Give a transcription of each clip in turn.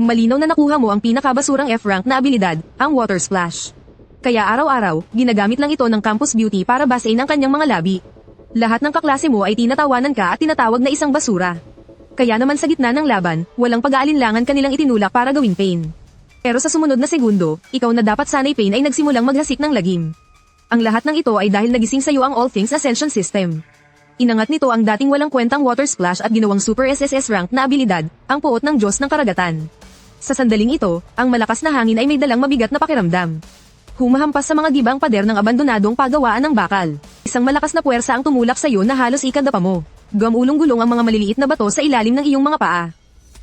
Malinaw na nakuha mo ang pinakabasurang F-rank na abilidad, ang Water Splash. Kaya araw-araw, ginagamit lang ito ng Campus Beauty para basain ang kanyang mga labi. Lahat ng kaklase mo ay tinatawanan ka at tinatawag na isang basura. Kaya naman sa gitna ng laban, walang pag-aalinlangan kanilang itinulak para gawing Pain. Pero sa sumunod na segundo, ikaw na dapat sanay Pain ay nagsimulang maghasik ng lagim. Ang lahat ng ito ay dahil nagising sa iyo ang All Things Ascension System. Inangat nito ang dating walang kwentang Water Splash at ginawang Super SSS rank na abilidad, ang puot ng Diyos ng Karagatan. Sa sandaling ito, ang malakas na hangin ay may dalang mabigat na pakiramdam. Humahampas sa mga gibang pader ng abandonadong pagawaan ng bakal. Isang malakas na puwersa ang tumulak sa iyo na halos ikadapa mo. Gumulong-gulong ang mga maliliit na bato sa ilalim ng iyong mga paa.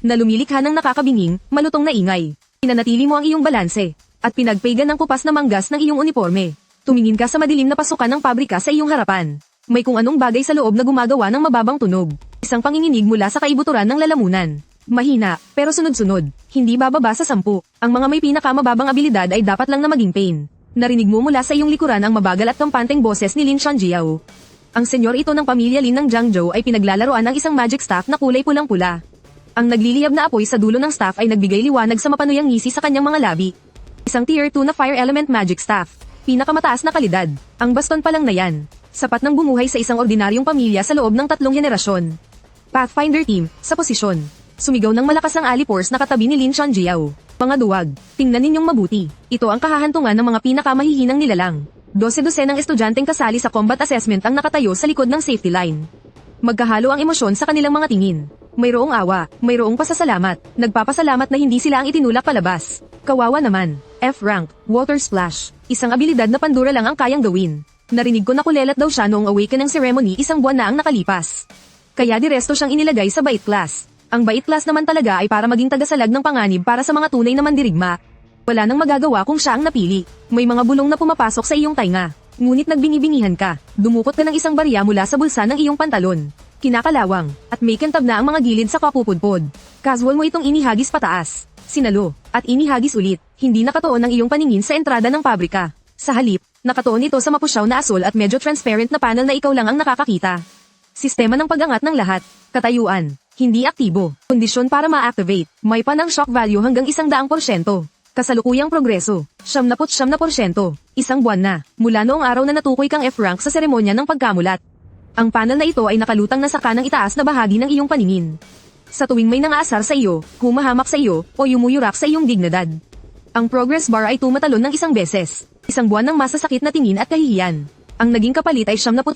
Na lumilikha ng nakakabinging, malutong na ingay. Pinanatili mo ang iyong balanse, at pinagpaygan ng kupas na manggas ng iyong uniforme. Tumingin ka sa madilim na pasukan ng pabrika sa iyong harapan. May kung anong bagay sa loob na gumagawa ng mababang tunog. Isang panginginig mula sa kaibuturan ng lalamunan. Mahina, pero sunod-sunod. Hindi bababa sa 10. Ang mga may pinakamababang abilidad ay dapat lang na maging Pain. Narinig mo mula sa iyong likuran ang mabagal at kampanteng boses ni Lin Shanjiao. Ang senyor ito ng pamilya Lin ng Jiangzhou ay pinaglalaroan ng isang magic staff na kulay pulang-pula. Ang nagliliyab na apoy sa dulo ng staff ay nagbigay liwanag sa mapanuyang ngisi sa kanyang mga labi. Isang Tier 2 na Fire Element Magic Staff. Pinakamataas na kalidad. Ang baston pa lang na yan. Sapat nang bumuhay sa isang ordinaryong pamilya sa loob ng 3 henerasyon. Pathfinder Team, sa posisyon. Sumigaw ng malakas ang Alipors na katabi ni Lin Shanjiao. Mga duwag, tingnan ninyong mabuti. Ito ang kahahantungan ng mga pinakamahihinang nilalang. 12 ng estudyanteng kasali sa combat assessment ang nakatayo sa likod ng safety line. Magkahalo ang emosyon sa kanilang mga tingin. Mayroong awa, mayroong pasasalamat. Nagpapasalamat na hindi sila ang itinulak palabas. Kawawa naman. F-rank, Water Splash. Isang abilidad na Pandora lang ang kayang gawin. Narinig ko na kulelat daw siya noong awakening ceremony 1 buwan na ang nakalipas. Kaya diresto siyang inilagay sa bait class. Ang bait class naman talaga ay para maging tagasalag ng panganib para sa mga tunay na mandirigma. Wala nang magagawa kung siya ang napili. May mga bulong na pumapasok sa iyong tainga. Ngunit nagbingi-bingihan ka. Dumukot ka ng isang barya mula sa bulsa ng iyong pantalon. Kinakalawang, at may kantab na ang mga gilid sa kapupudpod. Casual mo itong inihagis pataas. Sinalo, at inihagis ulit. Hindi nakatuon ang iyong paningin sa entrada ng pabrika. Sa halip, nakatuon ito sa mapusyaw na asol at medyo transparent na panel na ikaw lang ang nakakakita. Sistema ng pag-angat ng lahat. Katayuan. Hindi aktibo. Kondisyon para ma-activate. May pa ng shock value hanggang 100%. Kasalukuyang progreso. 79%. Isang buwan na. Mula noong araw na natukoy kang F-rank sa seremonya ng pagkamulat. Ang panel na ito ay nakalutang na sa kanang itaas na bahagi ng iyong paningin. Sa tuwing may nangaasar sa iyo, humahamak sa iyo, o yumuyurak sa iyong dignidad. Ang progress bar ay tumatalon ng 1 beses. Isang buwan ng masasakit na tingin at kahihiyan. Ang naging kapalit ay 79%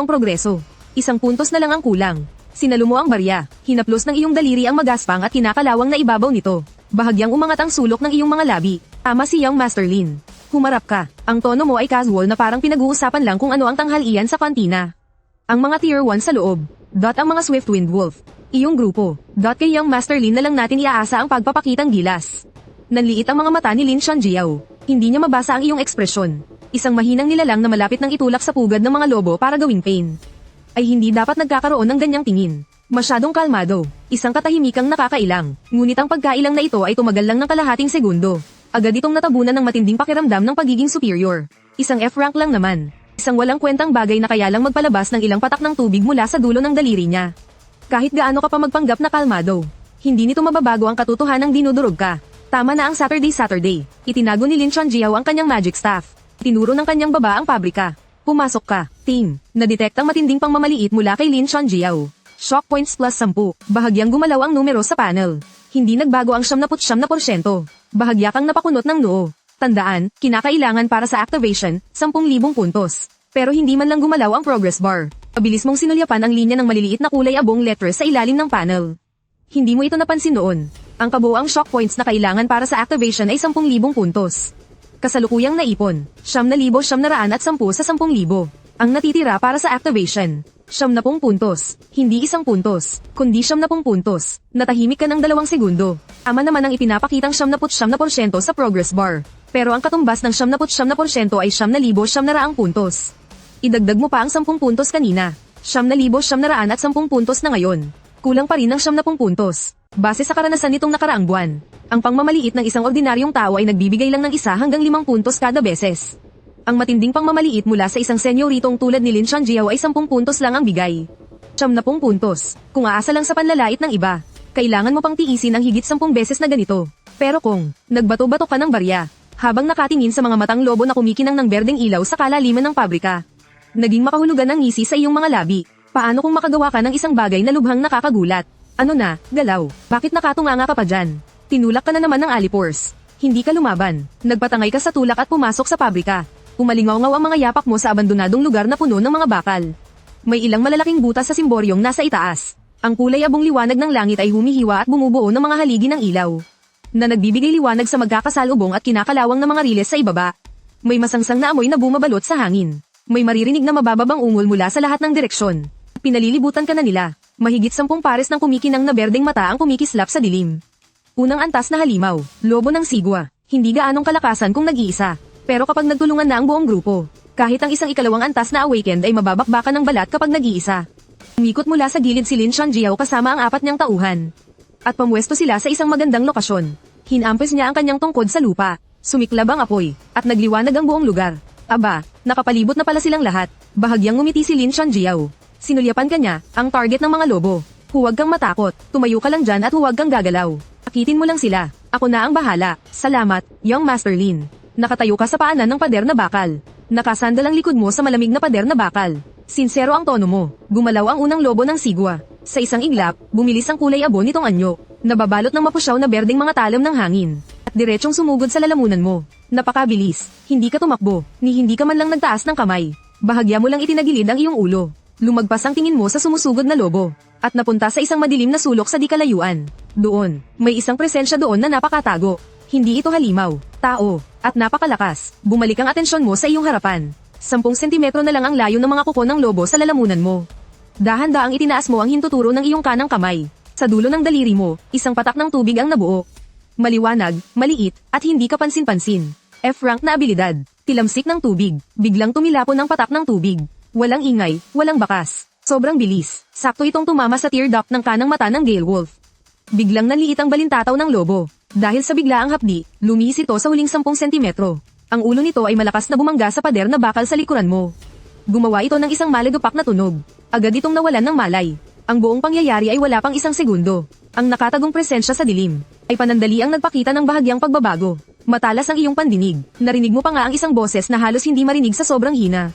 progreso. 1 puntos na lang ang kulang. Sinalo mo ang barya, hinaplos ng iyong daliri ang magaspang at kinakalawang na ibabaw nito. Bahagyang umangat ang sulok ng iyong mga labi. Tama si Young Master Lin. Humarap ka. Ang tono mo ay casual na parang pinag-uusapan lang kung ano ang tanghalian sa kantina. Ang mga Tier 1 sa loob. Ang mga Swiftwind Wolf. Iyong grupo. Kay Young Master Lin na lang natin iaasa ang pagpapakitang gilas. Nanliit ang mga mata ni Lin Shanjiao. Hindi niya mabasa ang iyong ekspresyon. Isang mahinang nilalang na malapit ng itulak sa pugad ng mga lobo para gawing Pain. Ay hindi dapat nagkakaroon ng ganyang tingin. Masyadong kalmado. Isang katahimikang nakakailang. Ngunit ang pagkailang na ito ay tumagal lang ng kalahating segundo. Agad itong natabunan ng matinding pakiramdam ng pagiging superior. Isang F-rank lang naman. Isang walang kwentang bagay na kaya lang magpalabas ng ilang patak ng tubig mula sa dulo ng daliri niya. Kahit gaano ka pa magpanggap na kalmado. Hindi nito mababago ang katotohanang dinudurog ka. Tama na ang Saturday. Itinago ni Lin Shanjiao ang kanyang magic staff. Tinuro ng kanyang baba ang pabrika. Pumasok ka, team. Nadetect ang matinding pangmamaliit mula kay Lin Shanjiao. Shock points plus 10. Bahagyang gumalaw ang numero sa panel. Hindi nagbago ang 79%. Bahagya kang napakunot ng noo. Tandaan, kinakailangan para sa activation, 10,000 puntos. Pero hindi man lang gumalaw ang progress bar. Mabilis mong sinulyapan ang linya ng maliliit na kulay abong letters sa ilalim ng panel. Hindi mo ito napansin noon. Ang kabuoang shock points na kailangan para sa activation ay 10,000 puntos. Kasalukuyang naipon, 9,910 sa 10,000. Ang natitira para sa activation, 70 puntos, hindi 1 puntos, kundi 70 puntos. Natahimik ka ng 2 segundo. Ama naman ang ipinapakitang 79% sa progress bar. Pero ang katumbas ng 79% ay 9,900 puntos. Idagdag mo pa ang 10 puntos kanina. 9,910 puntos na ngayon. Kulang pa rin ng 70 puntos. Base sa karanasan nitong nakaraang buwan, ang pangmamaliit ng isang ordinaryong tao ay nagbibigay lang ng 1 hanggang 5 puntos kada beses. Ang matinding pangmamaliit mula sa isang senyoritong tulad ni Lin Shanjiao ay 10 puntos lang ang bigay. 70 puntos, kung aasa lang sa panlalait ng iba. Kailangan mo pang tiisin ang higit 10 beses na ganito. Pero kung nagbato-bato ka ng barya, habang nakatingin sa mga matang lobo na kumikinang ng berdeng ilaw sa kalaliman ng pabrika, naging makahulugan ang ngisi sa iyong mga labi. Paano kung makagawa ka ng isang bagay na lubhang nakakagulat? Ano na, galaw? Bakit nakatunganga ka pa dyan? Tinulak ka na naman ng alipors. Hindi ka lumaban. Nagpatangay ka sa tulak at pumasok sa pabrika. Umalingaw-ngaw ang mga yapak mo sa abandonadong lugar na puno ng mga bakal. May ilang malalaking butas sa simboryong nasa itaas. Ang kulay abong liwanag ng langit ay humihiwa at bumubuo ng mga haligi ng ilaw, na nagbibigay liwanag sa magkakasalubong at kinakalawang na mga riles sa ibaba. May masangsang na amoy na bumabalot sa hangin. May maririnig na mabababang ungol mula sa lahat ng direksyon. Pinalilibutan ka na nila. Mahigit 10 pares ng kumikinang na berdeng mata ang kumikislap sa dilim. Unang antas na halimaw, lobo ng sigwa. Hindi gaanong kalakasan kung nag-iisa. Pero kapag nagtulungan na ang buong grupo, kahit ang isang ikalawang antas na awakened ay mababakbakan ng balat kapag nag-iisa. Umikot mula sa gilid si Lin Shanjiao kasama ang 4 niyang tauhan. At pamwesto sila sa isang magandang lokasyon. Hinampes niya ang kanyang tungkod sa lupa. Sumiklab ang apoy, at nagliwanag ang buong lugar. Aba, nakapalibot na pala silang lahat. Bahagyang ngumiti si Lin Shanjiao. Sinulyapan kanya, ang target ng mga lobo. Huwag kang matakot, tumayo ka lang dyan at huwag kang gagalaw. Akitin mo lang sila. Ako na ang bahala. Salamat, young Master Lin. Nakatayo ka sa paanan ng pader na bakal. Nakasandal ang likod mo sa malamig na pader na bakal. Sinsero ang tono mo. Gumalaw ang unang lobo ng sigwa. Sa isang iglap, bumilis ang kulay abo nitong anyo. Nababalot ng mapusyaw na berdeng mga talam ng hangin. At diretsong sumugod sa lalamunan mo. Napakabilis. Hindi ka tumakbo, ni hindi ka man lang nagtaas ng kamay. Bahagya mo lang itinagilid ang iyong ulo. Lumagpas ang tingin mo sa sumusugod na lobo. At napunta sa isang madilim na sulok sa di kalayuan. Doon, may isang presensya doon na napakatago. Hindi ito halimaw, tao, at napakalakas. Bumalik ang atensyon mo sa iyong harapan. 10 sentimetro na lang ang layo ng mga kuko ng lobo sa lalamunan mo. Dahan-daang itinaas mo ang hintuturo ng iyong kanang kamay. Sa dulo ng daliri mo, isang patak ng tubig ang nabuo. Maliwanag, maliit, at hindi kapansin-pansin. F-rank na abilidad. Tilamsik ng tubig. Biglang tumilapon ang patak ng tubig. Walang ingay, walang bakas. Sobrang bilis. Sakto itong tumama sa tear duct ng kanang mata ng Gale Wolf. Biglang naliit ang balintataw ng lobo. Dahil sa biglaang hapdi, lumihis ito sa huling 10 sentimetro. Ang ulo nito ay malakas na bumangga sa pader na bakal sa likuran mo. Gumawa ito ng isang malagapak na tunog. Agad itong nawalan ng malay. Ang buong pangyayari ay wala pang 1 segundo. Ang nakatagong presensya sa dilim ay panandali ang nagpakita ng bahagyang pagbabago. Matalas ang iyong pandinig. Narinig mo pa nga ang isang boses na halos hindi marinig sa sobrang hina.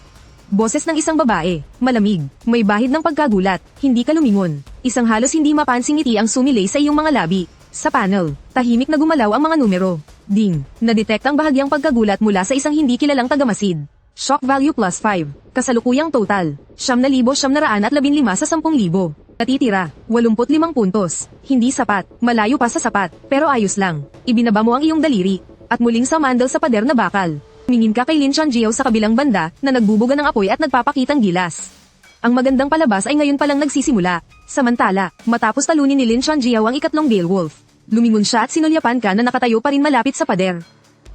Boses ng isang babae, malamig, may bahid ng pagkagulat, hindi ka lumingon. Isang halos hindi mapansing ngiti ang sumilay sa iyong mga labi. Sa panel, tahimik na gumalaw ang mga numero. Ding, nadetect ang bahagyang pagkagulat mula sa isang hindi kilalang tagamasid. Shock value plus 5. Kasalukuyang total, 9,915 sa 10,000. Natitira, 85 puntos. Hindi sapat, malayo pa sa sapat, pero ayos lang. Ibinaba mo ang iyong daliri, at muling samandal sa pader na bakal. Tumingin ka kay Lin Shanjiao sa kabilang banda na nagbubuga ng apoy at nagpapakitang gilas. Ang magandang palabas ay ngayon palang nagsisimula. Samantala, matapos talunin ni Lin Shanjiao ang ikatlong Gale Wolf, lumingon siya at sinulyapan ka na nakatayo pa rin malapit sa pader.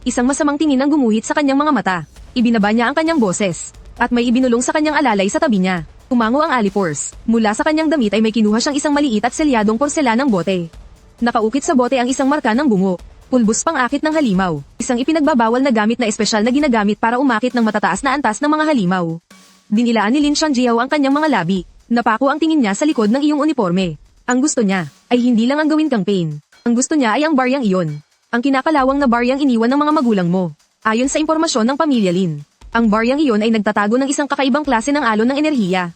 Isang masamang tingin ang gumuhit sa kanyang mga mata. Ibinaba niya ang kanyang boses, at may ibinulong sa kanyang alalay sa tabi niya. Tumango ang alipors. Mula sa kanyang damit ay may kinuha siyang isang maliit at selyadong porselanang bote. Nakaukit sa bote ang isang marka ng bungo. Pulbos pang-akit ng halimaw, isang ipinagbabawal na gamit na espesyal na ginagamit para umakit ng matataas na antas ng mga halimaw. Dinilaan ni Lin Shanjiao ang kanyang mga labi. Napako ang tingin niya sa likod ng iyong uniforme. Ang gusto niya ay hindi lang ang gawin kang pain. Ang gusto niya ay ang baryang iyon. Ang kinakalawang na baryang iniwan ng mga magulang mo. Ayon sa impormasyon ng pamilya Lin, ang baryang iyon ay nagtatago ng isang kakaibang klase ng alon ng enerhiya.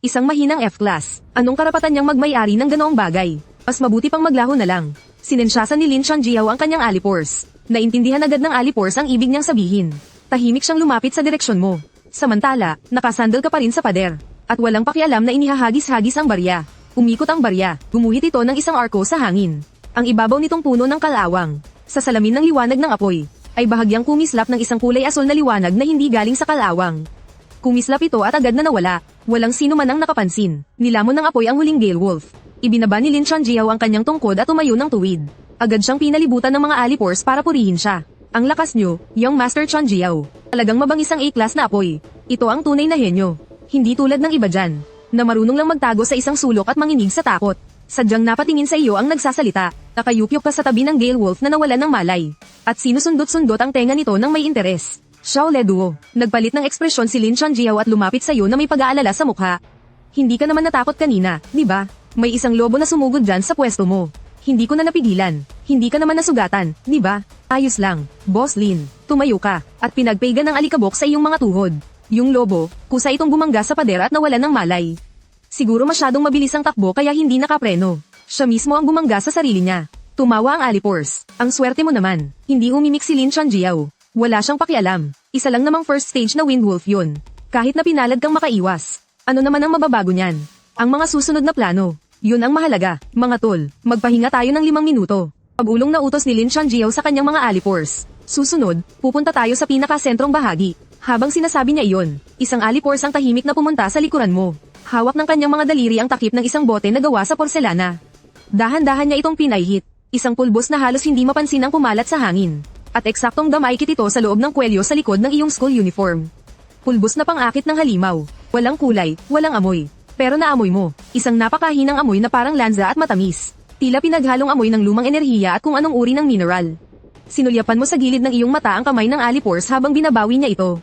Isang mahinang F-class. Anong karapatan niyang magmay-ari ng ganoong bagay? Mas mabuti pang maglaho na lang. Sinensyasan ni Lin Shanjiao ang kanyang alipors. Naintindihan agad ng alipors ang ibig niyang sabihin. Tahimik siyang lumapit sa direksyon mo. Samantala, nakasandal ka pa rin sa pader. At walang pakialam na inihahagis-hagis ang barya. Umikot ang barya, gumuhit ito ng isang arko sa hangin. Ang ibabaw nitong puno ng kalawang, sa salamin ng liwanag ng apoy, ay bahagyang kumislap ng isang kulay asul na liwanag na hindi galing sa kalawang. Kumislap ito at agad na nawala. Walang sino man ang nakapansin. Nilamon ng apoy ang huling Gale Wolf. Ibinaba ni Lin Shanjiao ang kanyang tungkod at tumayo ng tuwid. Agad siyang pinalibutan ng mga alipors para purihin siya. Ang lakas niyo, young Master Shanjiao. Talagang mabangis ang A-class na apoy. Ito ang tunay na henyo. Hindi tulad ng iba dyan, na marunong lang magtago sa isang sulok at manginig sa takot. Sadyang napatingin sa iyo ang nagsasalita. Nakayupyok ka sa tabi ng Gale Wolf na nawalan ng malay. At sinusundot-sundot ang tenga nito ng may interes. Xiao Leduo, nagpalit ng ekspresyon si Lin Shanjiao at lumapit sa iyo na may pag-aalala sa mukha. Hindi ka naman natakot kanina, di ba? May isang lobo na sumugod dyan sa pwesto mo. Hindi ko na napigilan. Hindi ka naman nasugatan, di ba? Ayos lang, Boss Lin. Tumayo ka, at pinagpaygan ng alikabok sa iyong mga tuhod. Yung lobo, kusa itong bumangga sa pader at nawalan ng malay. Siguro masyadong mabilis ang takbo kaya hindi nakapreno. Siya mismo ang bumangga sa sarili niya. Tumawa ang Alipors. Ang swerte mo naman. Hindi umimik si Lin Chanjiao. Wala siyang pakialam. Isa lang namang first stage na Windwolf yun. Kahit na pinalad kang makaiwas. Ano naman ang mababago niyan? Ang mga susunod na plano. Yun ang mahalaga. Mga tol, magpahinga tayo ng 5 minuto. Pag-ulong na utos ni Lin Chanjiao sa kanyang mga Alipors. Susunod, pupunta tayo sa pinakasentrong bahagi. Habang sinasabi niya iyon, isang Alipors ang tahimik na pumunta sa likuran mo. Hawak ng kanyang mga daliri ang takip ng isang bote na gawa sa porselana. Dahan-dahan niya itong pinahit. Isang pulbos na halos hindi mapansin ang kumalat sa hangin. At eksaktong damaykit ito sa loob ng kwelyo sa likod ng iyong school uniform. Pulbos na pang-akit ng halimaw. Walang kulay, walang amoy. Pero naamoy mo. Isang napakahinang amoy na parang lanza at matamis. Tila pinaghalong amoy ng lumang enerhiya at kung anong uri ng mineral. Sinulyapan mo sa gilid ng iyong mata ang kamay ng Alipors habang binabawi niya ito.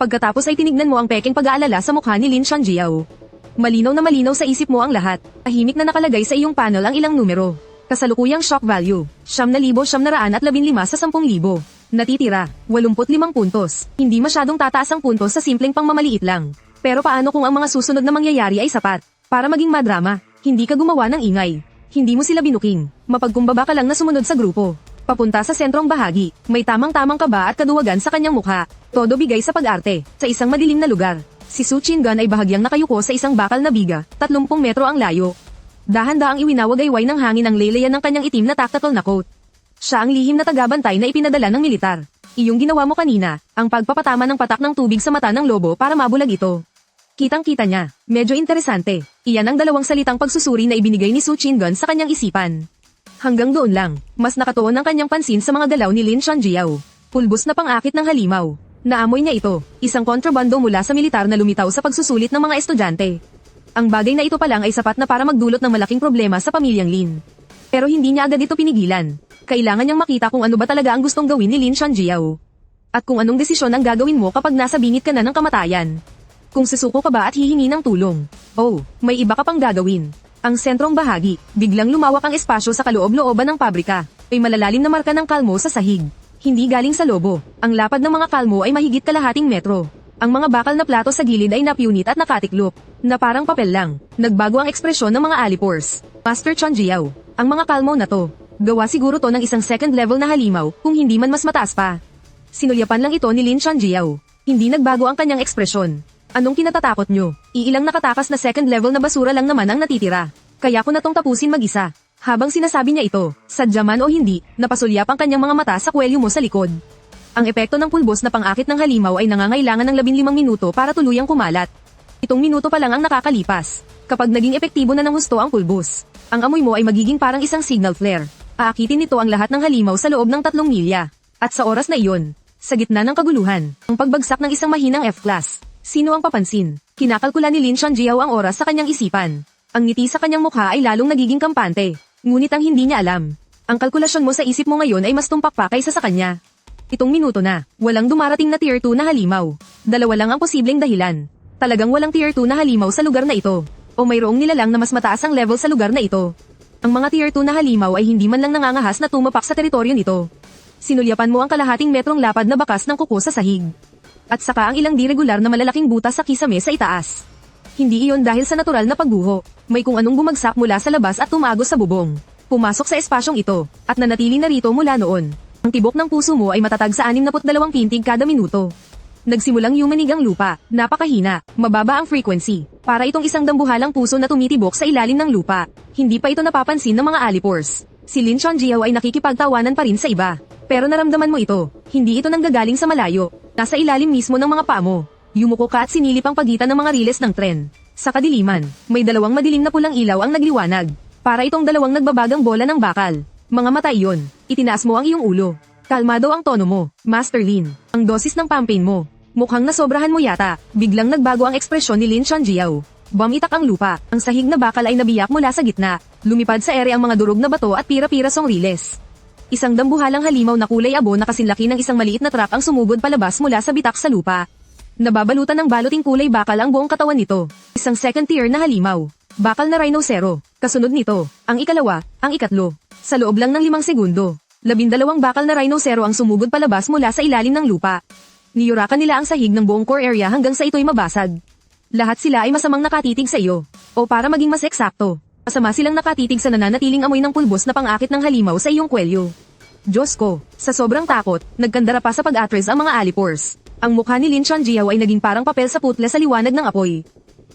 Pagkatapos ay tinignan mo ang peking pag-aalala sa mukha ni Lin Chanjiao. Malinaw na malinaw sa isip mo ang lahat. Tahimik na nakalagay sa iyong panel ang ilang numero. Kasalukuyang shock value, 9,915 sa 10,000. Natitira, 85 puntos. Hindi masyadong tataas ang puntos sa simpleng pangmamaliit lang. Pero paano kung ang mga susunod na mangyayari ay sapat? Para maging madrama, hindi ka gumawa ng ingay. Hindi mo sila binuking. Mapagkumbaba ka lang na sumunod sa grupo. Papunta sa sentrong bahagi, may tamang-tamang kaba at kaduwagan sa kanyang mukha. Todo bigay sa pag-arte, sa isang madilim na lugar. Si Su Qinggan ay bahagyang nakayuko sa isang bakal na biga, 30 metro ang layo. Dahan-daang iwinawagayway ng hangin ang leleyan ng kanyang itim na tactical na coat. Siya ang lihim na tagabantay na ipinadala ng militar. Iyong ginawa mo kanina, ang pagpapatama ng patak ng tubig sa mata ng lobo para mabulag ito. Kitang-kita niya, medyo interesante. Iyan ang dalawang salitang pagsusuri na ibinigay ni Su Qinggan sa kanyang isipan. Hanggang doon lang, mas nakatuon ang kanyang pansin sa mga galaw ni Lin Chanjiao. Pulbos na pang-akit ng halimaw. Naamoy niya ito, isang kontrabando mula sa militar na lumitaw sa pagsusulit ng mga estudyante. Ang bagay na ito pa lang ay sapat na para magdulot ng malaking problema sa pamilyang Lin. Pero hindi niya agad ito pinigilan. Kailangan niyang makita kung ano ba talaga ang gustong gawin ni Lin Chanjiao. At kung anong desisyon ang gagawin mo kapag nasa bingit ka na ng kamatayan. Kung susuko ka ba at hihingi ng tulong. Oh, may iba ka pang gagawin. Ang sentrong bahagi, biglang lumawak ang espasyo sa kaloob-looban ng pabrika. May malalalim na marka ng kalmo sa sahig. Hindi galing sa lobo. Ang lapad ng mga kalmo ay mahigit kalahating metro. Ang mga bakal na plato sa gilid ay napunit at nakatiklop, na parang papel lang. Nagbago ang ekspresyon ng mga Alipors. Master Chanjiao, ang mga kalmo na to, gawa siguro to ng isang second level na halimaw, kung hindi man mas mataas pa. Sinulyapan lang ito ni Lin Chanjiao. Hindi nagbago ang kanyang ekspresyon. Anong kinatatakot nyo? Iilang nakatakas na second level na basura lang naman ang natitira. Kaya ko na tong tapusin mag-isa. Habang sinasabi niya ito, sadya man o hindi, napasulyap ang kanyang mga mata sa kwelyo mo sa likod. Ang epekto ng pulbos na pang-akit ng halimaw ay nangangailangan ng 15 minuto para tuluyang kumalat. Itong minuto pa lang ang nakakalipas. Kapag naging epektibo na ng husto ang pulbos, ang amoy mo ay magiging parang isang signal flare. Aakitin nito ang lahat ng halimaw sa loob ng 3 milya. At sa oras na iyon, sa gitna ng kaguluhan, ang pagbagsak ng isang mahinang F-class. Sino ang papansin? Kinakalkula ni Lin Chanjiao ang oras sa kanyang isipan. Ang ngiti sa kanyang mukha ay lalong nagiging kampante. Ngunit ang hindi niya alam, ang kalkulasyon mo sa isip mo ngayon ay mas tumpak pa kaysa sa kanya. Itong minuto na, walang dumarating na tier 2 na halimaw. Dalawa lang ang posibleng dahilan. Talagang walang tier 2 na halimaw sa lugar na ito. O mayroong nilalang na mas mataas ang level sa lugar na ito. Ang mga tier 2 na halimaw ay hindi man lang nangangahas na tumapak sa teritoryo nito. Sinulyapan mo ang kalahating metrong lapad na bakas ng kuko sa sahig. At saka ang ilang di-regular na malalaking butas sa kisame sa itaas. Hindi iyon dahil sa natural na pagguho. May kung anong bumagsak mula sa labas at tumagos sa bubong. Pumasok sa espasyong ito, at nanatili na rito mula noon. Ang tibok ng puso mo ay matatag sa 62 pintig kada minuto. Nagsimulang yumanig ang lupa, napakahina, mababa ang frequency. Para itong isang dambuhalang puso na tumitibok sa ilalim ng lupa. Hindi pa ito napapansin ng mga Alipors. Si Lin Chanjiao ay nakikipagtawanan pa rin sa iba. Pero naramdaman mo ito, hindi ito nanggagaling sa malayo. Nasa ilalim mismo ng mga paa mo. Yumuko ka at sinilip ang pagitan ng mga riles ng tren. Sa kadiliman, may dalawang madilim na pulang ilaw ang nagliwanag. Para itong dalawang nagbabagang bola ng bakal. Mga mata iyon, itinaas mo ang iyong ulo. Kalmado ang tono mo, Master Lin. Ang dosis ng pampain mo. Mukhang nasobrahan mo yata. Biglang nagbago ang ekspresyon ni Lin Chanjiao. Bumitak ang lupa. Ang sahig na bakal ay nabiyak mula sa gitna. Lumipad sa ere ang mga durog na bato at pira-pirasong riles. Isang dambuhalang halimaw na kulay abo na kasinlaki ng isang maliit na truck ang sumugod palabas mula sa bitak sa lupa. Nababalutan ng baluting kulay bakal ang buong katawan nito. Isang second tier na halimaw. Bakal na rhinocero. Kasunod nito, ang ikalawa, ang ikatlo. Sa loob lang ng 5 segundo, 12 bakal na rhinocero ang sumugod palabas mula sa ilalim ng lupa. Niyurakan nila ang sahig ng buong core area hanggang sa ito'y mabasag. Lahat sila ay masamang nakatitig sa iyo. O para maging mas eksakto, masama silang nakatitig sa nananatiling amoy ng pulbos na pang-akit ng halimaw sa iyong kwelyo. Diyos ko, sa sobrang takot, nagkandara pa sa pag-atres ang mga alipores. Ang mukha ni Lin Chanjiao ay naging parang papel sa putla sa liwanag ng apoy.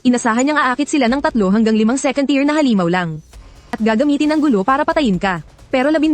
Inasahan niyang aakit sila ng 3 hanggang 5 second tier na halimaw lang. At gagamitin ng gulo para patayin ka. Pero 12,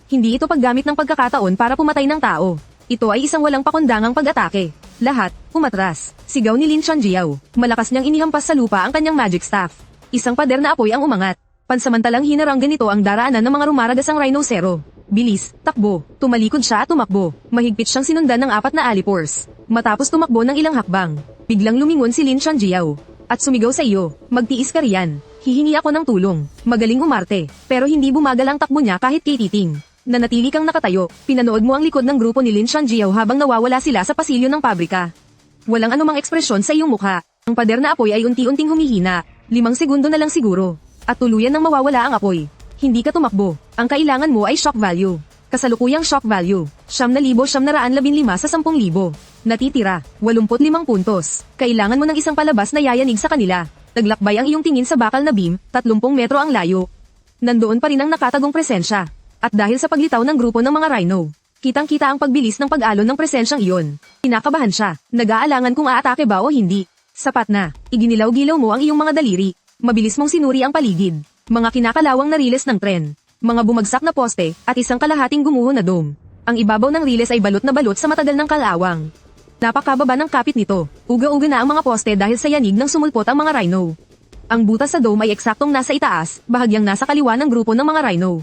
hindi ito paggamit ng pagkakataon para pumatay ng tao. Ito ay isang walang pakundangang pag-atake. Lahat, umatras. Sigaw ni Lin Chanjiao. Malakas niyang inihampas sa lupa ang kanyang magic staff. Isang pader na apoy ang umangat. Pansamantalang hinarang ganito ang daraanan ng mga rumaragasang rhinocero. Bilis, takbo, tumalikod siya at tumakbo. Mahigpit siyang sinundan ng 4 na alipores. Matapos tumakbo ng ilang hakbang, biglang lumingon si Lin Chanjiao. At sumigaw sa iyo, magtiis ka riyan. Hihingi ako ng tulong. Magaling umarte, pero hindi bumagal ang takbo niya kahit kay titing. Nanatili kang nakatayo, pinanood mo ang likod ng grupo ni Lin Chanjiao habang nawawala sila sa pasilyo ng pabrika. Walang anumang ekspresyon sa iyong mukha. Ang pader na apoy ay unti-unting humihina. 5 segundo na lang siguro. At tuluyan nang mawawala ang apoy. Hindi ka tumakbo. Ang kailangan mo ay shock value. Kasalukuyang shock value. 9,915 sa 10,000. Natitira, 85 puntos. Kailangan mo ng isang palabas na yayanig sa kanila. Naglakbay ang iyong tingin sa bakal na beam, 30 metro ang layo. Nandoon pa rin ang nakatagong presensya. At dahil sa paglitaw ng grupo ng mga rhino, kitang-kita ang pagbilis ng pag-alon ng presensyang iyon. Kinakabahan siya, nag-aalangan kung aatake ba o hindi. Sapat na, iginilaw-gilaw mo ang iyong mga daliri. Mabilis mong sinuri ang paligid. Mga kinakalawang na riles ng tren, mga bumagsak na poste, at isang kalahating gumuho na dome. Ang ibabaw ng riles ay balot na balot sa matagal ng kalawang. Napakababa ng kapit nito, uga-uga na ang mga poste dahil sa yanig ng sumulpot ang mga rhino. Ang butas sa dome ay eksaktong nasa itaas, bahagyang nasa kaliwa ng grupo ng mga rhino.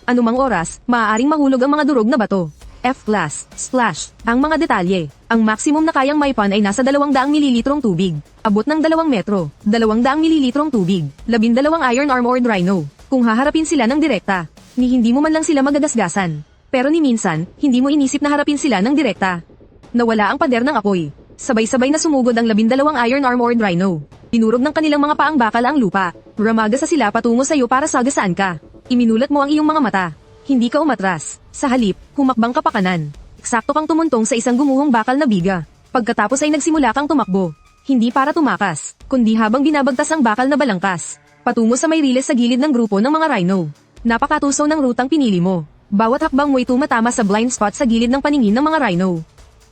Anumang oras, maaaring mahulog ang mga durog na bato. F-class, splash, ang mga detalye. Ang maximum na kayang maipan ay nasa 200 mililitrong tubig. Abot ng 2 metro, 200 mililitrong tubig, 12 iron armored rhino. Kung haharapin sila ng direkta, ni hindi mo man lang sila magagasgasan. Pero ni minsan, hindi mo inisip na harapin sila ng direkta. Nawala ang pader ng apoy. Sabay-sabay na sumugod ang 12 iron armored rhino. Dinurog ng kanilang mga paang bakal ang lupa. Ramaga sa sila patungo sa iyo para sagasaan ka. Iminulat mo ang iyong mga mata. Hindi ka umatras. Sa halip, humakbang ka pa kanan. Eksakto kang tumuntong sa isang gumuhong bakal na biga. Pagkatapos ay nagsimula kang tumakbo. Hindi para tumakas, kundi habang binabagtas ang bakal na balangkas. Patungo sa may riles sa gilid ng grupo ng mga rhino. Napakatusaw ng rutang pinili mo. Bawat hakbang mo'y tumatama sa blind spot sa gilid ng paningin ng mga rhino.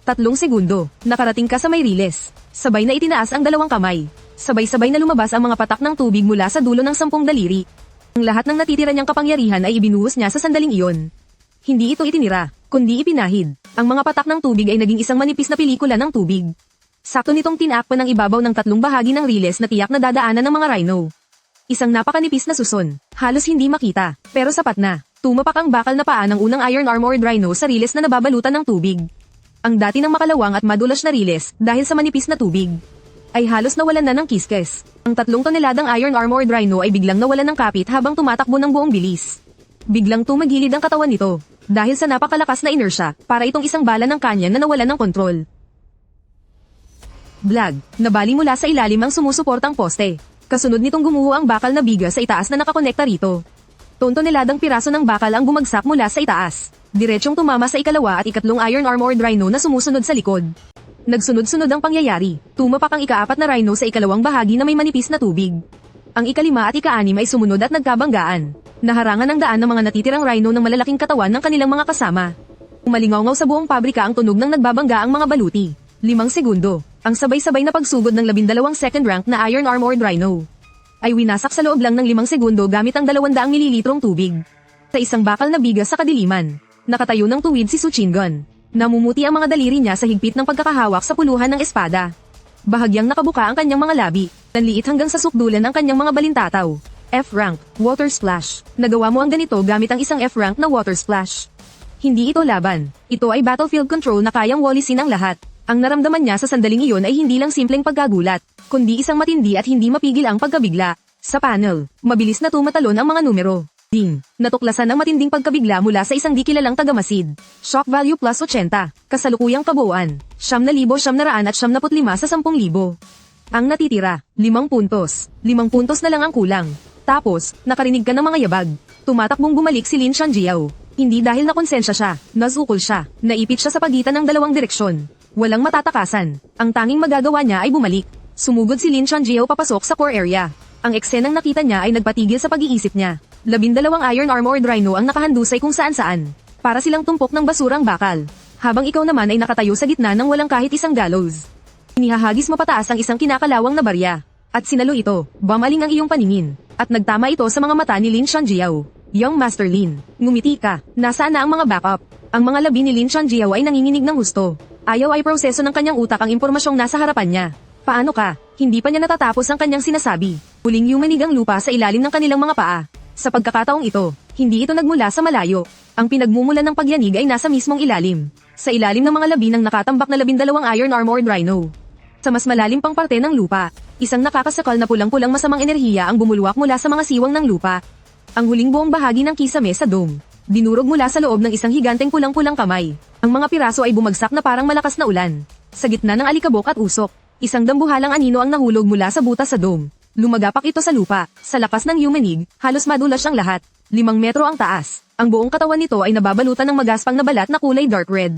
3 segundo, nakarating ka sa may riles. Sabay na itinaas ang 2 kamay. Sabay-sabay na lumabas ang mga patak ng tubig mula sa dulo ng 10 daliri. Ang lahat ng natitira niyang kapangyarihan ay ibinuhos niya sa sandaling iyon. Hindi ito itinira, kundi ipinahid. Ang mga patak ng tubig ay naging isang manipis na pelikula ng tubig. Sakto nitong tinakpan ng ibabaw ng 3 bahagi ng riles na tiyak na dadaanan ng mga rhino. Isang napakanipis na suson, halos hindi makita, pero sapat na. Tumapak ang bakal na paa ng unang iron armored rhino sa riles na nababalutan ng tubig. Ang dati ng makalawang at madulas na riles, dahil sa manipis na tubig, ay halos nawalan na ng kiskes. Ang 3 toneladang iron armored rhino ay biglang nawalan ng kapit habang tumatakbo ng buong bilis. Biglang tumagilid ang katawan nito, dahil sa napakalakas na inertia, para itong isang bala ng kanya na nawalan ng kontrol. Blag, nabali mula sa ilalim ang sumusuportang poste. Kasunod nitong gumuho ang bakal na biga sa itaas na nakakonekta rito. Tontoneladang piraso ng bakal ang bumagsak mula sa itaas. Diretsyong tumama sa ikalawa at ikatlong iron armored rhino na sumusunod sa likod. Nagsunod-sunod ang pangyayari. Tumapak ang ika-4 na rhino sa ikalawang bahagi na may manipis na tubig. Ang ika-5 at ika-6 ay sumunod at nagkabanggaan. Naharangan ng daan ng mga natitirang rhino ng malalaking katawan ng kanilang mga kasama. Umalingaw-ngaw sa buong pabrika ang tunog ng nagbabangga ang mga baluti. 5 segundo. Ang sabay-sabay na pagsugod ng 12 second rank na iron armored rhino ay winasak sa loob lang ng 5 segundo gamit ang 200 mililitrong tubig. Sa isang bakal na bigas sa kadiliman, nakatayo ng tuwid si Su Chingon. Namumuti ang mga daliri niya sa higpit ng pagkakahawak sa puluhan ng espada. Bahagyang nakabuka ang kanyang mga labi, nanliit hanggang sa sukdulan ang kanyang mga balintataw. F-rank, water splash. Nagawa mo ang ganito gamit ang isang F-rank na water splash. Hindi ito laban. Ito ay battlefield control na kayang walisin ang lahat. Ang naramdaman niya sa sandaling iyon ay hindi lang simpleng pagkagulat, kundi isang matindi at hindi mapigil ang pagkabigla. Sa panel, mabilis na tumatalon ang mga numero. Ding, natuklasan ang matinding pagkabigla mula sa isang di kilalang tagamasid. Shock value plus 80, kasalukuyang kabuuan, 9,975 sa 10,000. Ang natitira, 5 puntos. 5 puntos na lang ang kulang. Tapos, nakarinig ka ng mga yabag. Tumatakbong bumalik si Lin Shanjiao. Hindi dahil nakonsensya siya, nasukol siya, naipit siya sa pagitan ng dalawang direksyon. Walang matatakasan. Ang tanging magagawa niya ay bumalik. Sumugod si Lin Shanjiao papasok sa core area. Ang eksenang nakita niya ay nagpatigil sa pag-iisip niya. 12 Iron Armored Rhino ang nakahandusay kung saan-saan. Para silang tumpok ng basurang bakal. Habang ikaw naman ay nakatayo sa gitna ng walang kahit isang gallows. Inihahagis mo pataas ang isang kinakalawang na barya. At sinalo ito, bumaling ang iyong paningin. At nagtama ito sa mga mata ni Lin Shanjiao. Young Master Lin, ngumiti ka. Nasaan na ang mga backup? Ang mga labi ni Lin Shanjiao ay nanginginig ng husto. Ayaw ay proseso ng kanyang utak ang impormasyong nasa harapan niya. Paano ka? Hindi pa niya natatapos ang kanyang sinasabi. Huling yumanig ang lupa sa ilalim ng kanilang mga paa. Sa pagkakataong ito, hindi ito nagmula sa malayo. Ang pinagmumulan ng pagyanig ay nasa mismong ilalim. Sa ilalim ng mga labi ng nakatambak na 12 Iron Armored Rhino. Sa mas malalim pang parte ng lupa, isang nakakasakal na pulang-pulang masamang enerhiya ang bumulwak mula sa mga siwang ng lupa. Ang huling buong bahagi ng kisame sa dome, dinurog mula sa loob ng isang higanteng pulang-pulang kamay. Ang mga piraso ay bumagsak na parang malakas na ulan. Sa gitna ng alikabok at usok, isang dambuhalang anino ang nahulog mula sa butas sa dome. Lumagapak ito sa lupa. Sa lakas ng yumanig, halos madulas ang lahat. 5 metro ang taas. Ang buong katawan nito ay nababalutan ng magaspang na balat na kulay dark red.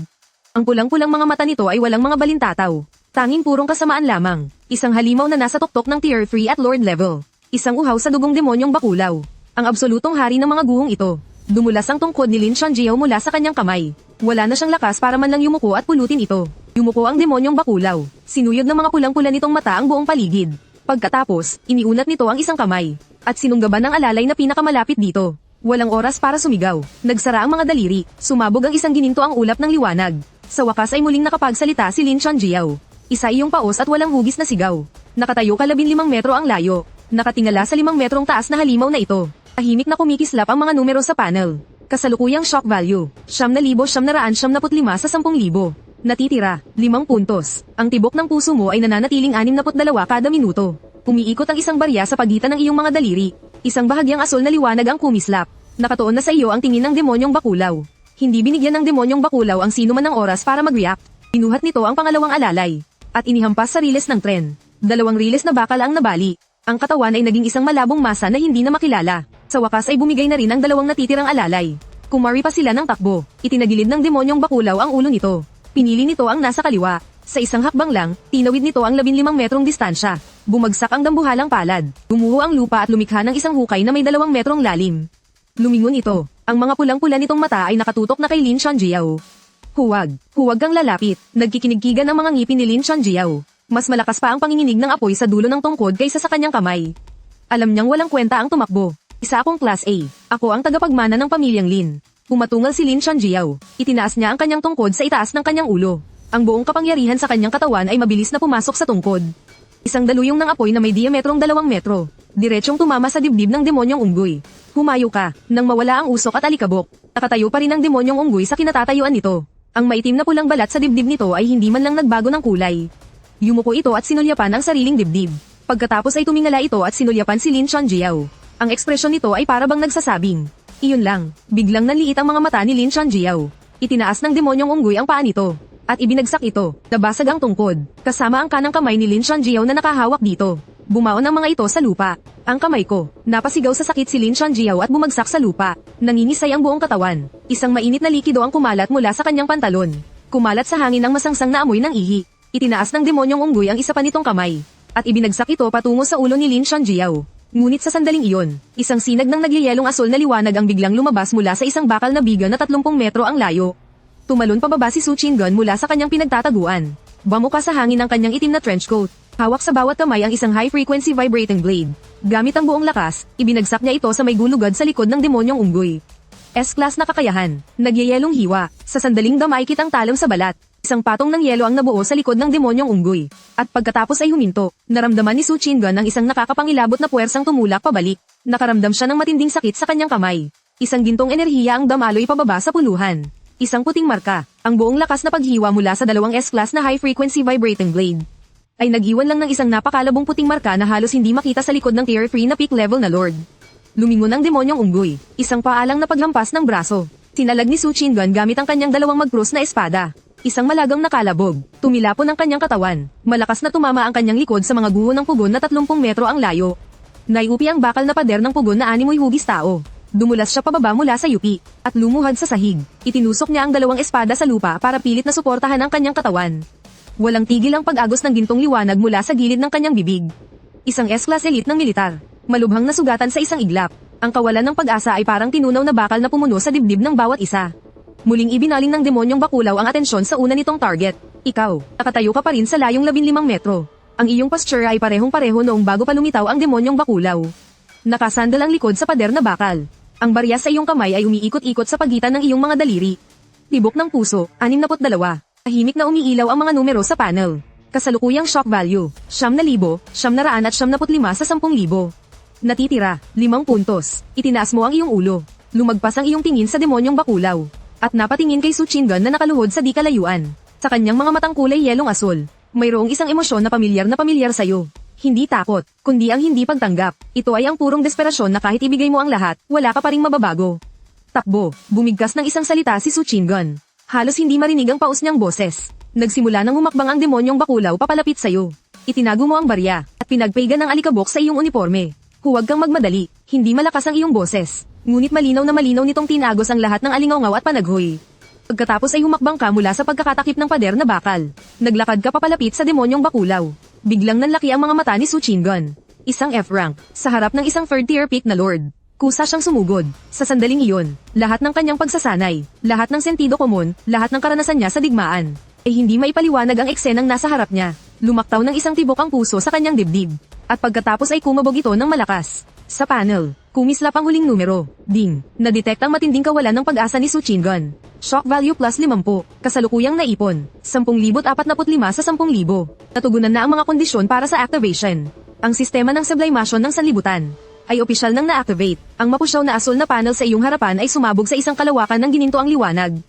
Ang pulang-pulang mga mata nito ay walang mga balintataw. Tanging purong kasamaan lamang. Isang halimaw na nasa tuktok ng tier 3 at lord level. Isang uhaw sa dugong demonyong bakulaw. Ang absolutong hari ng mga guhong ito. Dumulas ang tungkod ni Lin Shanjiao mula sa kanyang kamay. Wala na siyang lakas para man lang yumuko at pulutin ito. Yumuko ang demonyong bakulaw. Sinuyod ng mga pulang-pula nitong mata ang buong paligid. Pagkatapos, iniunat nito ang isang kamay. At sinunggaban ng alalay na pinakamalapit dito. Walang oras para sumigaw. Nagsara ang mga daliri. Sumabog ang isang gininto ang ulap ng liwanag. Sa wakas ay muling nakapagsalita si Lin Shanjiao. Isa iyong paos at walang hugis na sigaw. Nakatayo ka 15 metro ang layo. Nakatingala sa 5 metrong taas na halimaw na ito. Tahimik na kumikislap ang mga numero sa panel. Kasalukuyang shock value, 9,975 sa 10,000. Natitira, 5 puntos. Ang tibok ng puso mo ay nananatiling 62 kada minuto. Umiikot ang isang barya sa pagitan ng iyong mga daliri. Isang bahagyang asol na liwanag ang kumislap. Nakatuon na sa iyo ang tingin ng demonyong bakulaw. Hindi binigyan ng demonyong bakulaw ang sino man ng oras para mag-react. Binuhat nito ang pangalawang alalay. At inihampas sa riles ng tren. 2 riles na bakal ang nabali. Ang katawan ay naging isang malabong masa na hindi na makilala. Sa wakas ay bumigay na rin ang 2 natitirang alalay. Kumari pa sila ng takbo. Itinagilid ng demonyong bakulaw ang ulo nito. Pinili nito ang nasa kaliwa. Sa isang hakbang lang, tinawid nito ang 15 metrong distansya. Bumagsak ang dambuhalang palad. Gumuho ang lupa at lumikha ng isang hukay na may 2 metrong lalim. Lumingon ito. Ang mga pulang-pula nitong mata ay nakatutok na kay Lin Shanjiao. Huwag. Huwag kang lalapit. Nagkikinigkigan ang mga ngipin ni Lin Shanjiao. Mas malakas pa ang panginginig ng apoy sa dulo ng tungkod kaysa sa kanyang kamay. Alam niyang walang kwenta ang tumakbo. Isa akong Class A. Ako ang tagapagmana ng pamilyang Lin. Pumatungal si Lin Shanjiao. Itinaas niya ang kanyang tungkod sa itaas ng kanyang ulo. Ang buong kapangyarihan sa kanyang katawan ay mabilis na pumasok sa tungkod. Isang daluyong ng apoy na may diametrong 2 metro. Diretsyong tumama sa dibdib ng demonyong unggoy. Humayo ka, nang mawala ang usok at alikabok. Nakatayo pa rin ang demonyong unggoy sa kinatatayuan nito. Ang maitim na pulang balat sa dibdib nito ay hindi man lang nagbago ng kulay. Yumuko ito at sinulyapan ang sariling dibdib. Pagkatapos ay tumingala ito at sinulyapan si Lin Shanjiao. Ang ekspresyon nito ay para bang nagsasabing, iyon lang. Biglang nanliit ang mga mata ni Lin Shanjiao. Itinaas ng demonyong unggoy ang paa nito. At ibinagsak ito. Nabasag ang tungkod. Kasama ang kanang kamay ni Lin Shanjiao na nakahawak dito. Bumaon ang mga ito sa lupa. Ang kamay ko. Napasigaw sa sakit si Lin Shanjiao at bumagsak sa lupa. Nangingisay ang buong katawan. Isang mainit na likido ang kumalat mula sa kanyang pantalon. Kumalat sa hangin ang masangsang na amoy ng ihi. Itinaas ng demonyong unggoy ang isa pa nitong kamay. At ibinagsak ito patungo sa ulo ni Lin Shanjiao. Ngunit sa sandaling iyon, isang sinag ng nagyayelong asol na liwanag ang biglang lumabas mula sa isang bakal na biga na 30 metro ang layo. Tumalon pababa si Su Qinggan mula sa kanyang pinagtataguan. Bamuka sa hangin ang kanyang itim na trench coat. Hawak sa bawat kamay ang isang high-frequency vibrating blade. Gamit ang buong lakas, ibinagsak niya ito sa may gulugad sa likod ng demonyong unggoy. S-class na kakayahan, nagyayelong hiwa. Sa sandaling damaykit ang talam sa balat. Isang patong ng yelo ang nabuo sa likod ng demonyong unggoy. At pagkatapos ay huminto, naramdaman ni Su Qinggan ang isang nakakapangilabot na puwersang tumulak pabalik. Nakaramdam siya ng matinding sakit sa kanyang kamay. Isang gintong enerhiya ang damaloy pababa sa puluhan. Isang puting marka, ang buong lakas na paghiwa mula sa 2 S-class na high-frequency vibrating blade. Ay nag-iwan lang ng isang napakalabong puting marka na halos hindi makita sa likod ng tier 3 na peak level na lord. Lumingon ang demonyong unggoy, isang paalang na paglampas ng braso. Sinalag ni Su Qinggan gamit ang kanyang 2 mag-cross na espada. Isang malagang nakalabog, tumilapon ang kanyang katawan, malakas na tumama ang kanyang likod sa mga guho ng pugon na 30 metro ang layo. Naiupi ang bakal na pader ng pugon na animoy hugis tao. Dumulas siya pababa mula sa yupi, at lumuhad sa sahig. Itinusok niya ang dalawang espada sa lupa para pilit na suportahan ang kanyang katawan. Walang tigil ang pag-agos ng gintong liwanag mula sa gilid ng kanyang bibig. Isang S-class elite ng militar. Malubhang nasugatan sa isang iglap. Ang kawalan ng pag-asa ay parang tinunaw na bakal na pumuno sa dibdib ng bawat isa. Muling ibinaling ng demonyong bakulaw ang atensyon sa una nitong target. Ikaw, nakatayo ka pa rin sa layong 15 metro. Ang iyong posture ay parehong-pareho noong bago pa lumitaw ang demonyong bakulaw. Nakasandal ang likod sa pader na bakal. Ang barya sa iyong kamay ay umiikot-ikot sa pagitan ng iyong mga daliri. Tibok ng puso, 62. Tahimik na umiilaw ang mga numero sa panel. Kasalukuyang shock value, 9,000, 995 sa 10,000. Natitira, 5 puntos. Itinaas mo ang iyong ulo. Lumagpas ang iyong tingin sa demonyong bakulaw. At napatingin kay Suchingon na nakaluhod sa di kalayuan. Sa kanyang mga matang kulay yelong asul, mayroong isang emosyon na pamilyar sa'yo. Hindi takot, kundi ang hindi pagtanggap. Ito ay ang purong desperasyon na kahit ibigay mo ang lahat, wala ka pa ring mababago. Takbo, bumigkas ng isang salita si Suchingon. Halos hindi marinig ang paus niyang boses. Nagsimula nang humakbang ang demonyong bakulaw papalapit sa'yo. Itinago mo ang barya, at pinagpaigan ng alikabok sa iyong uniforme. Huwag kang magmadali, hindi malakas ang iyong boses. Ngunit malinaw na malinaw nitong tinagos ang lahat ng alingaw at panaghoy. Pagkatapos ay humakbang ka mula sa pagkakatakip ng pader na bakal. Naglakad ka papalapit sa demonyong bakulaw. Biglang nanlaki ang mga mata ni Suchingon. Isang F-rank, sa harap ng isang third-tier pick na lord. Kusa siyang sumugod. Sa sandaling iyon, lahat ng kanyang pagsasanay, lahat ng sentido komon, lahat ng karanasan niya sa digmaan, ay hindi maipaliwanag ang eksenang nasa harap niya. Lumaktaw ng isang tibok ang puso sa kanyang dibdib. At pagkatapos ay kumabog ito ng malakas. Sa panel, kumislap ang huling numero. Ding, nadetect ang matinding kawalan ng pag-asa ni Suchingon. Shock value plus 50, kasalukuyang naipon. 10,045 sa 10,000. Natugunan na ang mga kondisyon para sa activation. Ang sistema ng sublimation ng sanlibutan ay opisyal nang na-activate. Ang mapusyaw na asul na panel sa iyong harapan ay sumabog sa isang kalawakan ng gininto ang liwanag.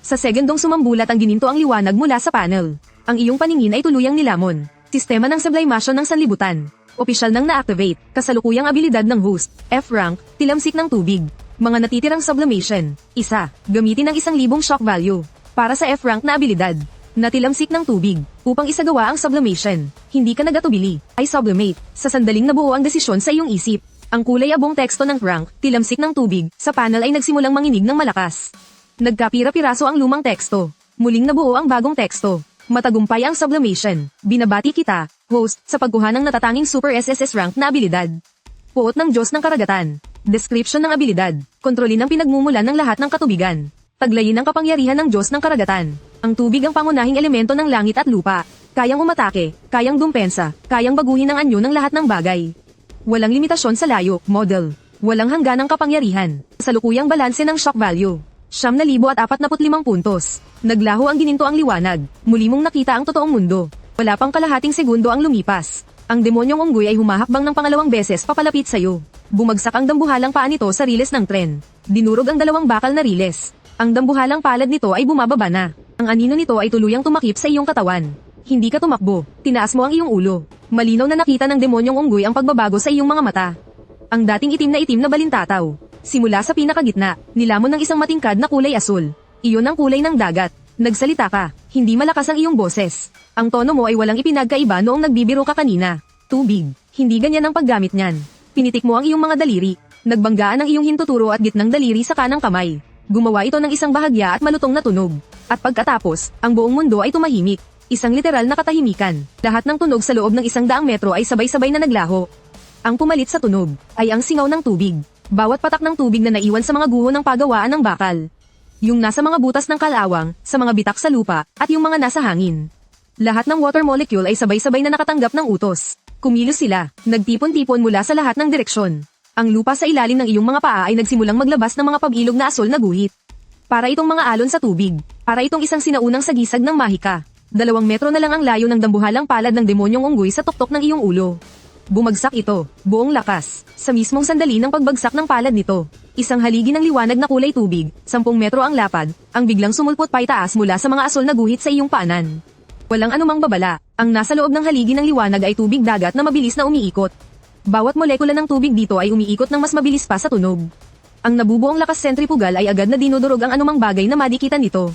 Sa segundong sumambulat ang gininto ang liwanag mula sa panel, ang iyong paningin ay tuluyang nilamon. Sistema ng sublimation ng sanlibutan. Opisyal nang na-activate. Kasalukuyang abilidad ng host, F-rank, tilamsik ng tubig. Mga natitirang sublimation. Isa, gamitin ang 1,000 shock value. Para sa F-rank na abilidad, natilamsik ng tubig. Upang isagawa ang sublimation, hindi ka nagatubili, ay sublimate. Sa sandaling nabuo ang desisyon sa iyong isip. Ang kulay abong teksto ng rank, tilamsik ng tubig, sa panel ay nagsimulang manginig ng malakas. Nagkapira-piraso ang lumang teksto. Muling nabuo ang bagong teksto. Matagumpay ang sublimation. Binabati kita, host, sa pagkuha ng natatanging Super SSS rank na abilidad. Puot ng Diyos ng Karagatan. Description ng abilidad. Kontrolin ang pinagmumulan ng lahat ng katubigan. Taglayin ang kapangyarihan ng Diyos ng Karagatan. Ang tubig ang pangunahing elemento ng langit at lupa. Kayang umatake, kayang dumpensa, kayang baguhin ang anyo ng lahat ng bagay. Walang limitasyon sa layo, model. Walang hangganang kapangyarihan. Salukuyang balanse ng shock value. 9,045 puntos. Naglaho ang gininto ang liwanag. Muli mong nakita ang totoong mundo. Wala pang kalahating segundo ang lumipas. Ang demonyong unggoy ay humahakbang ng pangalawang beses papalapit sa'yo. Bumagsak ang dambuhalang paa nito sa riles ng tren. Dinurog ang dalawang bakal na riles. Ang dambuhalang palad nito ay bumababa na. Ang anino nito ay tuluyang tumakip sa iyong katawan. Hindi ka tumakbo. Tinaas mo ang iyong ulo. Malinaw na nakita ng demonyong unggoy ang pagbabago sa iyong mga mata. Ang dating itim na balintataw. Simula sa pinakagitna, nilamon ng isang matingkad na kulay asul. Iyon ang kulay ng dagat. Nagsalita ka. Hindi malakas ang iyong boses. Ang tono mo ay walang ipinagkaiba noong nagbibiro ka kanina. Tubig. Hindi ganyan ang paggamit niyan. Pinitik mo ang iyong mga daliri. Nagbanggaan ang iyong hintuturo at gitnang daliri sa kanang kamay. Gumawa ito ng isang bahagya at malutong na tunog. At pagkatapos, ang buong mundo ay tumahimik. Isang literal na katahimikan. Lahat ng tunog sa loob ng 100 metro ay sabay-sabay na naglaho. Ang pumalit sa tunog ay ang singaw ng tubig. Bawat patak ng tubig na naiwan sa mga guho ng pagawaan ng bakal. Yung nasa mga butas ng kalawang, sa mga bitak sa lupa, at yung mga nasa hangin. Lahat ng water molecule ay sabay-sabay na nakatanggap ng utos. Kumilos sila, nagtipon-tipon mula sa lahat ng direksyon. Ang lupa sa ilalim ng iyong mga paa ay nagsimulang maglabas ng mga pabilog na asul na guhit. Para itong mga alon sa tubig. Para itong isang sinaunang sagisag ng mahika. 2 metro na lang ang layo ng dambuhalang palad ng demonyong unggoy sa tuktok ng iyong ulo. Bumagsak ito, buong lakas, sa mismong sandali ng pagbagsak ng palad nito. Isang haligi ng liwanag na kulay tubig, 10 metro ang lapad, ang biglang sumulpot paitaas mula sa mga asul na guhit sa iyong paanan. Walang anumang babala, ang nasa loob ng haligi ng liwanag ay tubig dagat na mabilis na umiikot. Bawat molekula ng tubig dito ay umiikot ng mas mabilis pa sa tunog. Ang nabubuong lakas sentripugal ay agad na dinudurog ang anumang bagay na madikitan nito.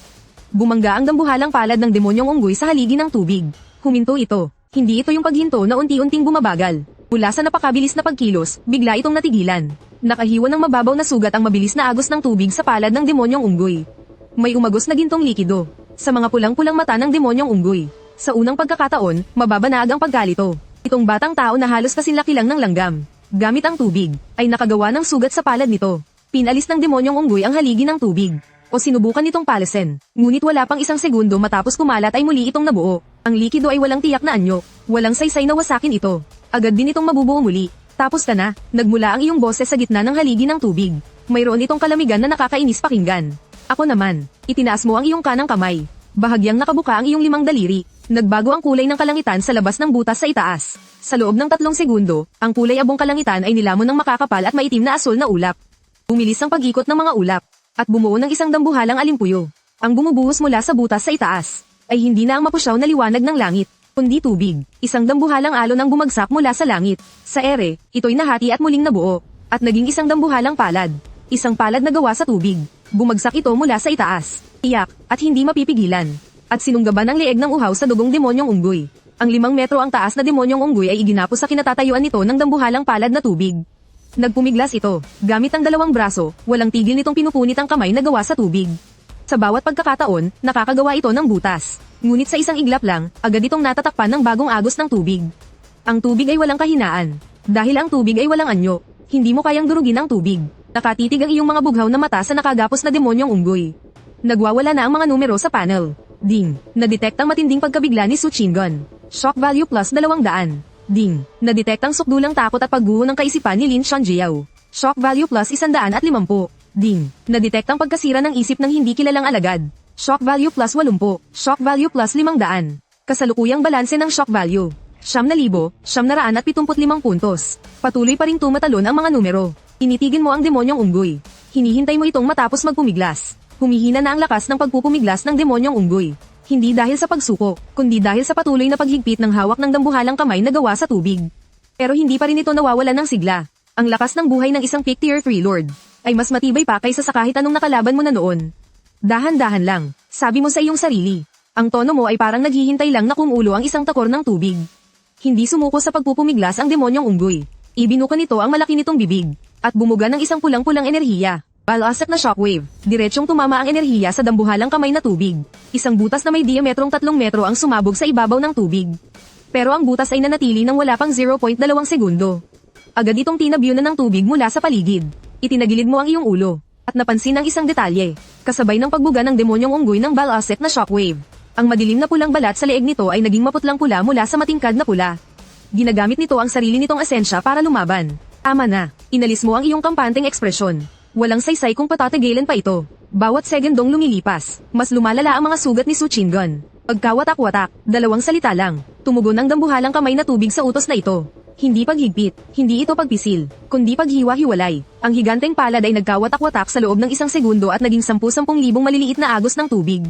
Bumangga ang dambuhalang palad ng demonyong unggoy sa haligi ng tubig. Huminto ito. Hindi ito yung paghinto na unti-unting bumabagal. Mula sa napakabilis na pagkilos, bigla itong natigilan. Nakahiwa ng mababaw na sugat ang mabilis na agos ng tubig sa palad ng demonyong unggoy. May umagos na gintong likido sa mga pulang-pulang mata ng demonyong unggoy. Sa unang pagkakataon, mababanag ang pagkalito. Itong batang tao na halos kasinlaki lang ng langgam, gamit ang tubig, ay nakagawa ng sugat sa palad nito. Pinalis ng demonyong unggoy ang haligi ng tubig, o sinubukan nitong palasin. Ngunit wala pang isang segundo matapos kumalat ay muli itong nabuo. Ang likido ay walang tiyak na anyo, walang saysay na wasakin ito. Agad din itong mabubuo muli. Tapos ka na, nagmula ang iyong boses sa gitna ng haligi ng tubig. Mayroon itong kalamigan na nakakainis pakinggan. Ako naman, itinaas mo ang iyong kanang kamay. Bahagyang nakabuka ang iyong 5 daliri. Nagbago ang kulay ng kalangitan sa labas ng butas sa itaas. Sa loob ng 3 segundo, ang kulay abong kalangitan ay nilamon ng makakapal at maitim na asul na ulap. Bumilis ang pag-ikot ng mga ulap, at bumuo ng isang dambuhalang alimpuyo. Ang bumubuhos mula sa butas sa itaas, ay hindi na ang mapusyaw na liwanag ng langit, kundi tubig. Isang dambuhalang alon ang bumagsak mula sa langit. Sa ere, ito'y nahati at muling nabuo, at naging isang dambuhalang palad. Isang palad na gawa sa tubig. Bumagsak ito mula sa itaas, iyak, at hindi mapipigilan. At sinunggaban ang leeg ng uhaw sa dugong demonyong unggoy. Ang 5 metro ang taas na demonyong unggoy ay iginapos sa kinatatayuan nito ng dambuhalang palad na tubig. Nagpumiglas ito, gamit ang 2 braso, walang tigil nitong pinupunit ang kamay na gawa sa tubig. Sa bawat pagkakataon, nakakagawa ito ng butas. Ngunit sa isang iglap lang, agad itong natatakpan ng bagong agos ng tubig. Ang tubig ay walang kahinaan. Dahil ang tubig ay walang anyo, hindi mo kayang durugin ang tubig. Nakatitig ang iyong mga bughaw na mata sa nakagapos na demonyong unggoy. Nagwawala na ang mga numero sa panel. Ding, na-detect ang matinding pagkabigla ni Su Chingon. Shock value plus 200. Ding, na-detect ang sukdulang takot at pagguho ng kaisipan ni Lin Shanjiao. Shock value plus 150. Ding, na-detect ang pagkasira ng isip ng hindi kilalang alagad. Shock value plus 80. Shock value plus 500. Kasalukuyang balanse ng shock value. 9,975 puntos. Patuloy pa ring tumatalon ang mga numero. Initigin mo ang demonyong unggoy. Hinihintay mo itong matapos magpumiglas. Humihina na ang lakas ng pagpupumiglas ng demonyong unggoy. Hindi dahil sa pagsuko, kundi dahil sa patuloy na paghigpit ng hawak ng dambuhalang kamay na gawa sa tubig. Pero hindi pa rin ito nawawalan ng sigla. Ang lakas ng buhay ng isang Peak Tier 3 Lord ay mas matibay pa kaysa sa kahit anong nakalaban mo na noon. Dahan-dahan lang, sabi mo sa iyong sarili. Ang tono mo ay parang naghihintay lang na kumulo ang isang takor ng tubig. Hindi sumuko sa pagpupumiglas ang demonyong unggoy. Ibinuka nito ang malaki nitong bibig, at bumuga ng isang pulang-pulang enerhiya. Balasak na shockwave, diretsyong tumama ang enerhiya sa dambuhalang kamay na tubig. Isang butas na may diametrong 3 metro ang sumabog sa ibabaw ng tubig. Pero ang butas ay nanatili ng wala pang 0.2 segundo. Agad itong tinabyo na ng tubig mula sa paligid. Itinagilid mo ang iyong ulo, at napansin ang isang detalye. Kasabay ng pagbuga ng demonyong unggoy ng balasek na shockwave. Ang madilim na pulang balat sa leeg nito ay naging maputlang pula mula sa matingkad na pula. Ginagamit nito ang sarili nitong asensya para lumaban. Ama na, inalis mo ang iyong kampanteng ekspresyon. Walang saysay kung patatagilan pa ito. Bawat segundong lumilipas, mas lumalala ang mga sugat ni Su Chingon. Pagkawatak-watak, 2 salita lang. Tumugon ang dambuhalang kamay na tubig sa utos na ito. Hindi paghigpit, hindi ito pagpisil, kundi paghiwa-hiwalay. Ang higanteng palad ay nagkawatak-watak sa loob ng 1 segundo at naging 10,000 maliliit na agos ng tubig.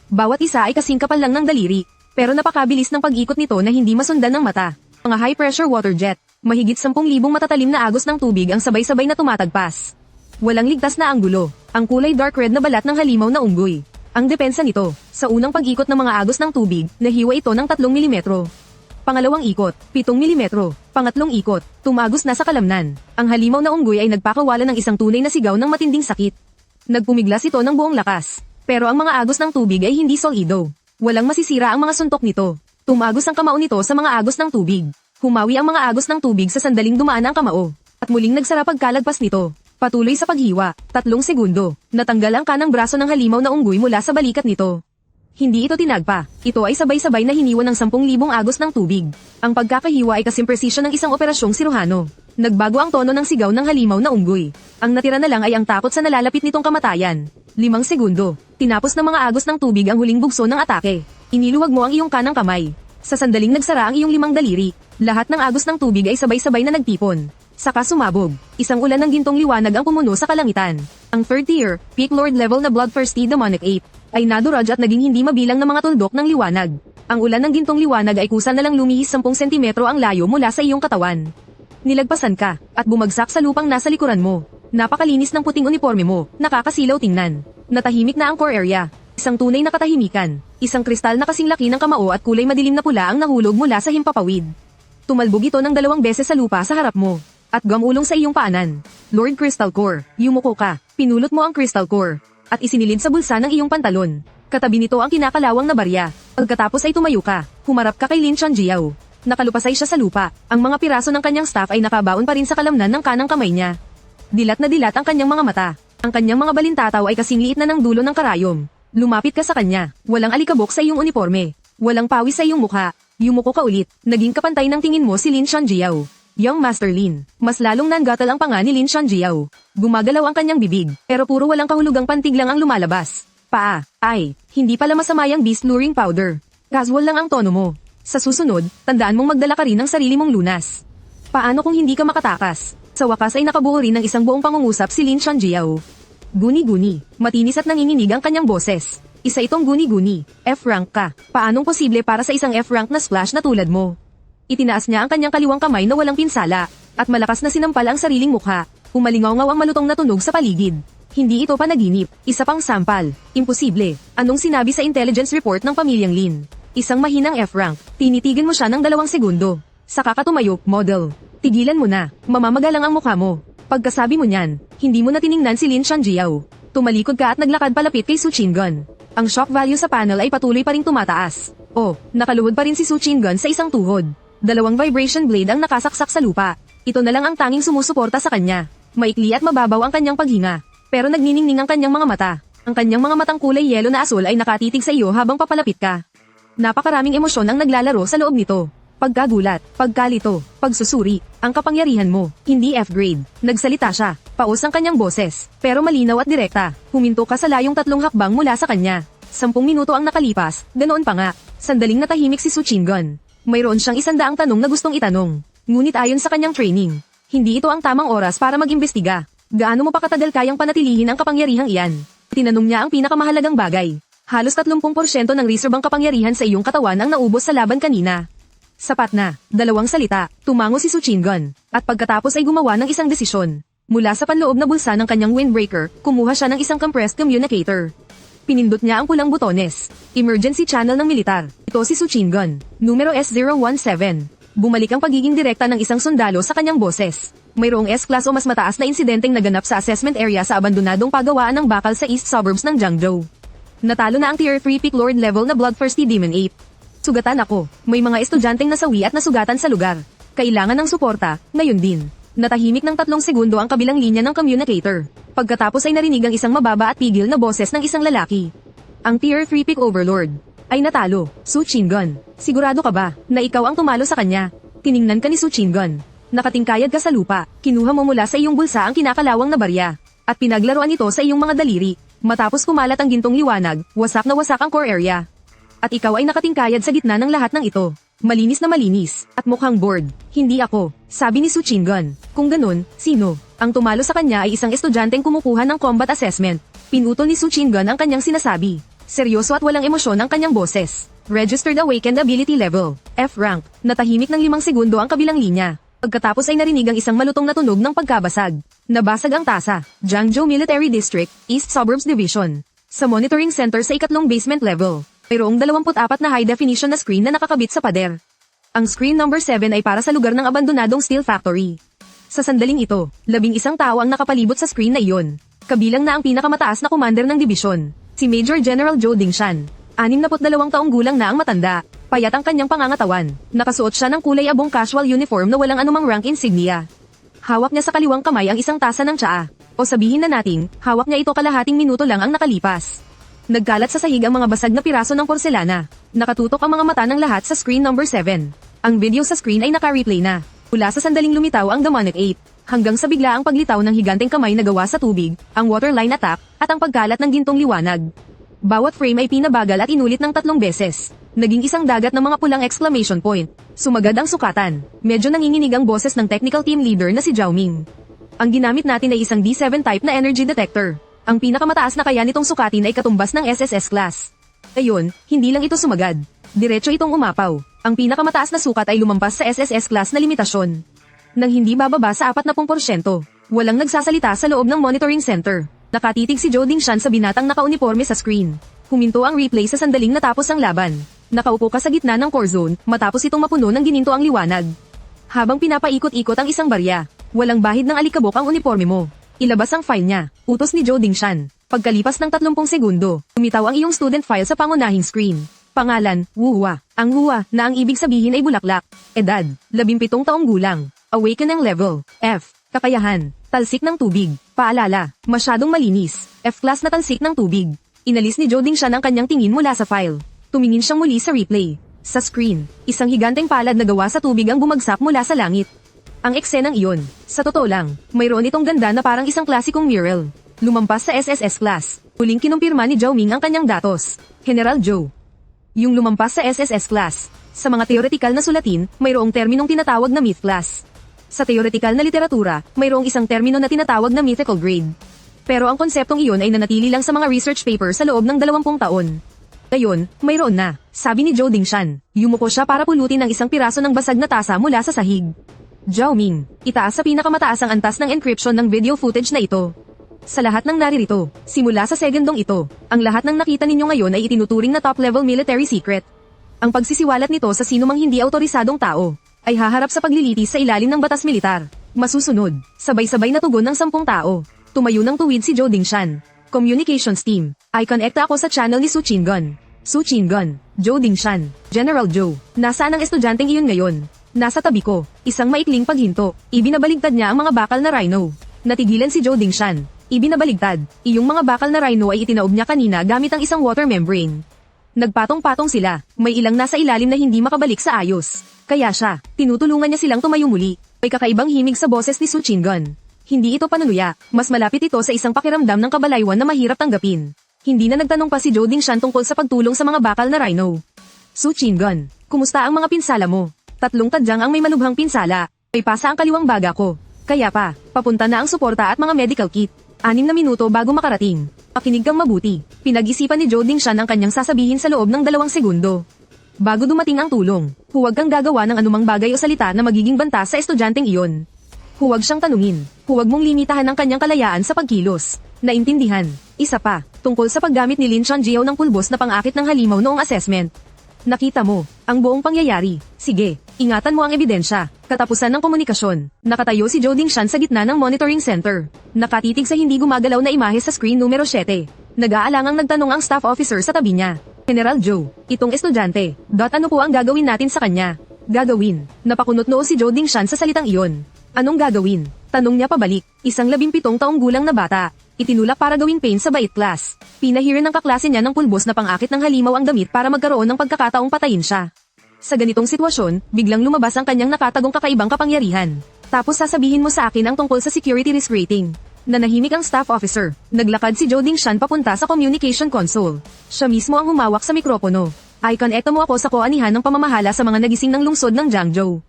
Bawat isa ay kasing kapal lang ng daliri, pero napakabilis ng pag-ikot nito na hindi masundan ng mata. Mga high-pressure water jet, mahigit 10,000 matatalim na agos ng tubig ang sabay-sabay na tumatagpas. Walang ligtas na anggulo, ang kulay dark red na balat ng halimaw na unggoy. Ang depensa nito, sa unang pag-ikot ng mga agos ng tubig, nahiwa ito ng 3 mm. Pangalawang ikot, 7 mm. Pangatlong ikot, tumagos na sa kalamnan. Ang halimaw na unggoy ay nagpakawala ng isang tunay na sigaw ng matinding sakit. Nagpumiglas ito ng buong lakas. Pero ang mga agos ng tubig ay hindi solido. Walang masisira ang mga suntok nito. Tumagos ang kamao nito sa mga agos ng tubig. Humawi ang mga agos ng tubig sa sandaling dumaan ang kamao. At muling nagsara pagkalagpas nito. Patuloy sa paghiwa, 3 segundo. Natanggal ang kanang braso ng halimaw na unggoy mula sa balikat nito. Hindi ito tinagpa. Ito ay sabay-sabay na hiniwa ng 10,000 agos ng tubig. Ang pagkakahiwa ay kasing presisyon ng isang operasyong siruhano. Nagbago ang tono ng sigaw ng halimaw na unggoy. Ang natira na lang ay ang takot sa nalalapit nitong kamatayan. 5 segundo. Tinapos ng mga agos ng tubig ang huling bugso ng atake. Iniluwag mo ang iyong kanang kamay. Sa sandaling nagsara ang iyong 5 daliri. Lahat ng agos ng tubig ay sabay-sabay na nagtipon. Saka sumabog. Isang ulan ng gintong liwanag ang pumuno sa kalangitan. Ang 3rd tier, peak lord level na bloodthirsty demonic ape, ay naduraj at naging hindi mabilang na mga tuldok ng liwanag. Ang ulan ng gintong liwanag ay kusa na lang lumihis 10 sentimetro ang layo mula sa iyong katawan. Nilagpasan ka, at bumagsak sa lupang nasa likuran mo. Napakalinis ng puting uniforme mo, nakakasilaw tingnan. Natahimik na ang core area. Isang tunay na katahimikan. Isang kristal na kasing laki ng kamao at kulay madilim na pula ang nahulog mula sa himpapawid. Tumalbog ito ng 2 beses sa lupa sa harap mo. At gumulong sa iyong paanan. Lord Crystal Core, yumuko ka. Pinulot mo ang Crystal Core. At isinilid sa bulsa ng iyong pantalon. Katabi nito ang kinakalawang na barya. Pagkatapos ay tumayo ka. Humarap ka kay Lin Chanjiao. Nakalupasay siya sa lupa. Ang mga piraso ng kanyang staff ay nakabaon pa rin sa kalamnan ng kanang kamay niya. Dilat na dilat ang kanyang mga mata. Ang kanyang mga balintataw ay kasing liit na ng dulo ng karayom. Lumapit ka sa kanya. Walang alikabok sa iyong uniforme. Walang pawis sa iyong mukha. Yumuko ka ulit. Naging kapantay ng tingin mo si Lin Chanjiao. Young Master Lin. Mas lalong nangatal ang panga ni Lin Chanjiao. Gumagalaw ang kanyang bibig, pero puro walang kahulugang pantig lang ang lumalabas. Ay, hindi pala masama yung beast luring powder. Casual lang ang tono mo. Sa susunod, tandaan mong magdala ka rin ng sarili mong lunas. Paano kung hindi ka makatakas? Sa wakas ay nakabuo rin ng isang buong pangungusap si Lin Chanjiao. Guni-guni, matinis at nanginginig ang kanyang boses. Isa itong guni-guni, F-rank ka. Paanong posible para sa isang F-rank na splash na tulad mo? Itinaas niya ang kanyang kaliwang kamay na walang pinsala, at malakas na sinampal ang sariling mukha. Umalingaw-ngaw ang malutong na tunog sa paligid. Hindi ito panaginip, isa pang sampal. Imposible. Anong sinabi sa intelligence report ng pamilyang Lin? Isang mahinang F-rank. Tinitigan mo siya ng 2 segundo. Saka ka tumayo, model. Tigilan mo na, mamamagalang ang mukha mo. Pagkasabi mo niyan, hindi mo na tiningnan si Lin Chanjiao. Tumalikod ka at naglakad palapit kay Su Qingun. Ang shock value sa panel ay patuloy pa ring tumataas. Nakaluhod pa rin si Su Qingun sa isang tuhod. 2 vibration blade ang nakasaksak sa lupa. Ito na lang ang tanging sumusuporta sa kanya. Maikli at mababaw ang kanyang paghinga. Pero nagniningning ang kanyang mga mata. Ang kanyang mga matang kulay yelo na asul ay nakatitig sa iyo habang papalapit ka. Napakaraming emosyon ang naglalaro sa loob nito. Pagkagulat, pagkalito, pagsusuri, ang kapangyarihan mo, hindi F-grade. Nagsalita siya, paus ang kanyang boses, pero malinaw at direkta. Huminto ka sa layong 3 hakbang mula sa kanya. 10 minuto ang nakalipas, ganoon pa nga. Sandaling natahimik si Su Qingun. Mayroon siyang 100 tanong na gustong itanong. Ngunit ayon sa kanyang training, hindi ito ang tamang oras para mag-imbestiga. Gaano mo pa katagal kayang panatilihin ang kapangyarihang iyan? Tinanong niya ang pinakamahalagang bagay. Halos 30% ng reserbang kapangyarihan sa iyong katawan ang naubos sa laban kanina. Sapat na, 2 salita, tumango si Su Qingun, at pagkatapos ay gumawa ng isang desisyon. Mula sa panloob na bulsa ng kanyang windbreaker, kumuha siya ng isang compressed communicator. Pinindot niya ang pulang butones. Emergency channel ng militar. Ito si Su Qingun. Numero S017. Bumalik ang pagiging direkta ng isang sundalo sa kanyang boses. Mayroong S-class o mas mataas na insidenteng naganap sa assessment area sa abandonadong pagawaan ng bakal sa east suburbs ng Jiangzhou. Natalo na ang Tier 3 Peak Lord level na Bloodthirsty Demon Ape. Sugatan ako. May mga estudyanteng nasawi at nasugatan sa lugar. Kailangan ng suporta, ngayon din. Natahimik ng 3 segundo ang kabilang linya ng communicator. Pagkatapos ay narinig ang isang mababa at pigil na boses ng isang lalaki. Ang Tier 3 Peak Overlord ay natalo. Su Qingun, sigurado ka ba na ikaw ang tumalo sa kanya? Tiningnan ka ni Su Qingun. Nakatingkayad ka sa lupa. Kinuha mo mula sa iyong bulsa ang kinakalawang na barya. At pinaglaruan ito sa iyong mga daliri. Matapos kumalat ang gintong liwanag, wasak na wasak ang core area. At ikaw ay nakatingkayad sa gitna ng lahat ng ito. Malinis na malinis, at mukhang bored. Hindi ako, sabi ni Su Qingun. Kung ganun, sino? Ang tumalo sa kanya ay isang estudyanteng kumukuha ng combat assessment. Pinutol ni Su Qingun ang kanyang sinasabi. Seryoso at walang emosyon ang kanyang boses. Registered Awakened Ability Level, F-rank. Natahimik ng 5 segundo ang kabilang linya. Pagkatapos ay narinig ang isang malutong na tunog ng pagkabasag. Nabasag ang tasa. Jiangzhou Military District, East Suburbs Division. Sa monitoring center sa 2 basement level. Mayroong 24 na high-definition na screen na nakakabit sa pader. Ang screen number 7 ay para sa lugar ng abandonadong steel factory. Sa sandaling ito, 11 tao ang nakapalibot sa screen na iyon. Kabilang na ang pinakamataas na commander ng dibisyon, si Major General Zhou Dingshan. 62 taong gulang na ang matanda. Payat ang kanyang pangangatawan. Nakasuot siya ng kulay abong casual uniform na walang anumang rank insignia. Hawak niya sa kaliwang kamay ang isang tasa ng tsaa. O sabihin na nating, hawak niya ito kalahating minuto lang ang nakalipas. Nagkalat sa sahig ang mga basag na piraso ng porselana. Nakatutok ang mga mata ng lahat sa screen number 7. Ang video sa screen ay naka-replay na. Mula sa sandaling lumitaw ang demonic ape, hanggang sa biglaang paglitaw ng higanteng kamay na gawa sa tubig, ang waterline attack, at ang pagkalat ng gintong liwanag. Bawat frame ay pinabagal at inulit ng 3 beses. Naging isang dagat ng mga pulang exclamation point. Sumagad ang sukatan. Medyo nanginginig ang boses ng technical team leader na si Zhao Ming. Ang ginamit natin ay isang D7 type na energy detector. Ang pinakamataas na kaya nitong sukatin ay katumbas ng SSS class. Ayon, hindi lang ito sumagad. Diretso itong umapaw. Ang pinakamataas na sukat ay lumampas sa SSS class na limitasyon. Nang hindi bababa sa 40%. Walang nagsasalita sa loob ng monitoring center. Nakatitig si Zhou Dingshan sa binatang nakauniforme sa screen. Huminto ang replay sa sandaling natapos ang laban. Nakaupo ka sa gitna ng core zone, matapos itong mapuno ng gininto ang liwanag. Habang pinapaikot-ikot ang isang barya, walang bahid ng alikabok ang uniforme mo. Ilabas ang file niya. Utos ni Joe Dingshan. Pagkalipas ng 30 segundo, lumitaw ang iyong student file sa pangunahing screen. Pangalan, Wuhua. Ang Hua, na ang ibig sabihin ay bulaklak. Edad, 17 taong gulang. Awakening level, F. Kakayahan, talsik ng tubig. Paalala, masyadong malinis. F-class na talsik ng tubig. Inalis ni Joe Dingshan ang kanyang tingin mula sa file. Tumingin siyang muli sa replay. Sa screen, isang higanteng palad na gawa sa tubig ang bumagsak mula sa langit. Ang eksenang iyon, sa totoo lang, mayroon itong ganda na parang isang klasikong mural. Lumampas sa SSS class. Huling kinumpirma ni Zhao Ming ang kanyang datos. General Zhou. Yung lumampas sa SSS class. Sa mga theoretical na sulatin, mayroong terminong tinatawag na myth class. Sa theoretical na literatura, mayroong isang termino na tinatawag na mythical grade. Pero ang konseptong iyon ay nanatili lang sa mga research paper sa loob ng 20 taon. Ngayon, mayroon na, sabi ni Joe Dingshan. Yumuko siya para pulutin ang isang piraso ng basag na tasa mula sa sahig. Zhao Ming, itaas sa pinakamataas ang antas ng encryption ng video footage na ito. Sa lahat ng naririto, simula sa segundong ito, ang lahat ng nakita ninyo ngayon ay itinuturing na top-level military secret. Ang pagsisiwalat nito sa sinumang hindi autorisadong tao, ay haharap sa paglilitis sa ilalim ng batas militar. Masusunod, sabay-sabay na tugon ng 10 tao. Tumayo ng tuwid si Joe Dingshan. Communications team, i-connecta ako sa channel ni Su Qingon. Su Qingon, Joe Dingshan, General Joe, nasaan ang estudyanteng iyon ngayon? Nasa tabi ko, isang maikling paghinto, ibinabaligtad niya ang mga bakal na rhino. Natigilan si Joe Dingshan, ibinabaligtad, iyong mga bakal na rhino ay itinaob niya kanina gamit ang isang water membrane. Nagpatong-patong sila, may ilang nasa ilalim na hindi makabalik sa ayos. Kaya siya, tinutulungan niya silang tumayo muli. May kakaibang himig sa boses ni Su Qingon. Hindi ito panunuya, mas malapit ito sa isang pakiramdam ng kabalaywan na mahirap tanggapin. Hindi na nagtanong pa si Joe Dingshan tungkol sa pagtulong sa mga bakal na rhino. Su Qingon, kumusta ang mga pinsala mo? 3 tadyang ang may manubhang pinsala. Ay pasa ang kaliwang baga ko. Kaya pa, papunta na ang suporta at mga medical kit. 6 na minuto bago makarating. Makinig kang mabuti. Pinag-isipan ni Joe Dingshan ang kanyang sasabihin sa loob ng 2 segundo. Bago dumating ang tulong, huwag kang gagawa ng anumang bagay o salita na magiging banta sa estudyanteng iyon. Huwag siyang tanungin. Huwag mong limitahan ang kanyang kalayaan sa pagkilos. Naintindihan. Isa pa, tungkol sa paggamit ni Lin Chanjiao ng pulbos na pang-akit ng halimaw noong assessment. Nakita mo, ang buong pangyayari. Sige, ingatan mo ang ebidensya. Katapusan ng komunikasyon. Nakatayo si Joe Dingshan sa gitna ng monitoring center. Nakatitig sa hindi gumagalaw na imahe sa screen numero 7. Nag-aalangang nagtanong ang staff officer sa tabi niya. General Joe, itong estudyante. Ano po ang gagawin natin sa kanya? Gagawin. Napakunot noo si Joe Dingshan sa salitang iyon. Anong gagawin? Tanong niya pabalik. Isang 17 taong gulang na bata. Itinulak para gawing pain sa bait class. Pinahiran ng kaklase niya ng pulbos na pang-akit ng halimaw ang damit para magkaroon ng pagkakataong patayin siya. Sa ganitong sitwasyon, biglang lumabas ang kanyang nakatagong kakaibang kapangyarihan. Tapos sasabihin mo sa akin ang tungkol sa security risk rating. Nanahimik ang staff officer. Naglakad si Joe Dingshan papunta sa communication console. Siya mismo ang humawak sa mikropono. I-connecta mo ako sa koanihan ng pamamahala sa mga nagising ng lungsod ng Jiangzhou.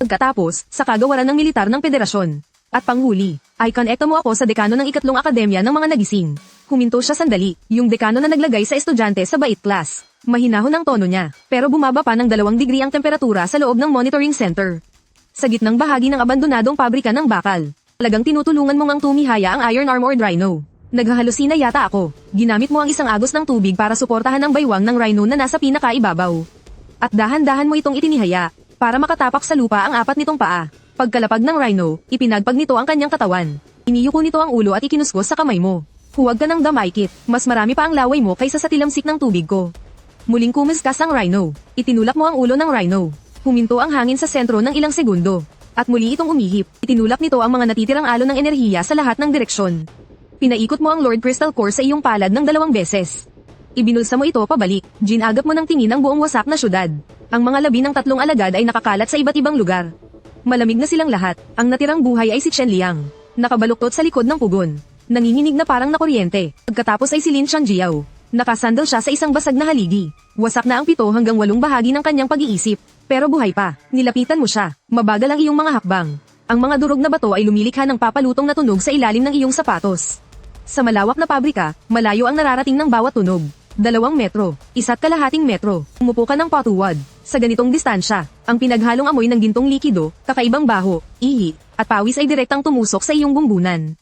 Pagkatapos, sa kagawaran ng militar ng federasyon. At panghuli, i-connecta mo ako sa dekano ng 3 akademya ng mga nagising. Huminto siya sandali, yung dekano na naglagay sa estudyante sa bait class. Mahinahon ang tono niya, pero bumaba pa ng 2 degree ang temperatura sa loob ng monitoring center. Sa gitnang bahagi ng abandonadong pabrika ng bakal, talagang tinutulungan mong ang tumihaya ang iron armored rhino. Naghahalusina yata ako. Ginamit mo ang isang agos ng tubig para suportahan ang baywang ng rhino na nasa pinakaibabaw. At dahan-dahan mo itong itinihaya, para makatapak sa lupa ang 4 nitong paa. Pagkalapag ng rhino, ipinagpag nito ang kanyang katawan. Iniyuko nito ang ulo at ikinuskos sa kamay mo. Huwag ka nang damaykit, mas marami pa ang laway mo kaysa sa tilamsik ng tubig ko. Muling kumiskas ang rhino. Itinulak mo ang ulo ng rhino. Huminto ang hangin sa sentro ng ilang segundo. At muli itong umihip. Itinulak nito ang mga natitirang alon ng enerhiya sa lahat ng direksyon. Pinaikot mo ang Lord Crystal Core sa iyong palad ng 2 beses. Ibinulsa mo ito pabalik. Ginagap mo ng tingin ang buong wasak na syudad. Ang mga labi ng 3 alagad ay nakakalat sa iba't ibang lugar. Malamig na silang lahat. Ang natirang buhay ay si Chen Liang. Nakabaluktot sa likod ng pugon. Nanginginig na parang nakuryente. Pagkatapos ay si Lin Chanjiao. Nakasandal siya sa isang basag na haligi. Wasak na ang 7 hanggang 8 bahagi ng kanyang pag-iisip. Pero buhay pa. Nilapitan mo siya. Mabagal ang iyong mga hakbang. Ang mga durog na bato ay lumilikha ng papalutong na tunog sa ilalim ng iyong sapatos. Sa malawak na pabrika, malayo ang nararating ng bawat tunog. 2 metro, 1.5 metro. Umupo ka ng patuwad. Sa ganitong distansya, ang pinaghalong amoy ng gintong likido, kakaibang baho, ihi, at pawis ay direktang tumusok sa iyong bumbunan.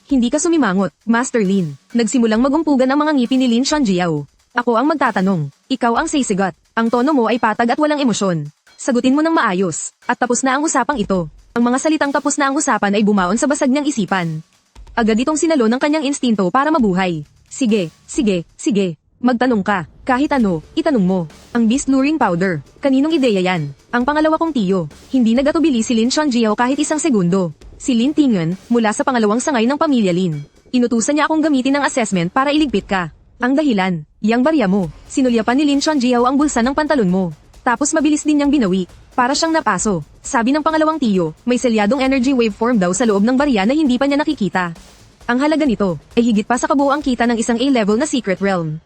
Hindi ka sumimangot, Master Lin. Nagsimulang magumpugan ang mga ngipin ni Lin Chanjiao. Ako ang magtatanong. Ikaw ang sisigat. Ang tono mo ay patag at walang emosyon. Sagutin mo ng maayos, at tapos na ang usapang ito. Ang mga salitang tapos na ang usapan ay bumaon sa basag niyang isipan. Agad itong sinalo ng kanyang instinto para mabuhay. Sige, sige, sige. Magtanong ka. Kahit ano, itanong mo. Ang Beast Luring Powder. Kaninong ideya yan? Ang pangalawa kong tiyo. Hindi nagatubili si Lin Chonjiao kahit isang segundo. Si Lin Tingyan, mula sa pangalawang sangay ng pamilya Lin. Inutusan niya akong gamitin ang assessment para iligpit ka. Ang dahilan, yang barya mo. Sinulyapan ni Lin Chonjiao ang bulsa ng pantalon mo. Tapos mabilis din niyang binawi. Para siyang napaso. Sabi ng pangalawang tiyo, may selyadong energy waveform daw sa loob ng barya na hindi pa niya nakikita. Ang halaga nito, ay higit pa sa kabuuang kita ng isang A-level na secret realm.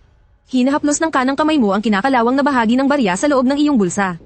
Hinahaplos ng kanang kamay mo ang kinakalawang na bahagi ng barya sa loob ng iyong bulsa.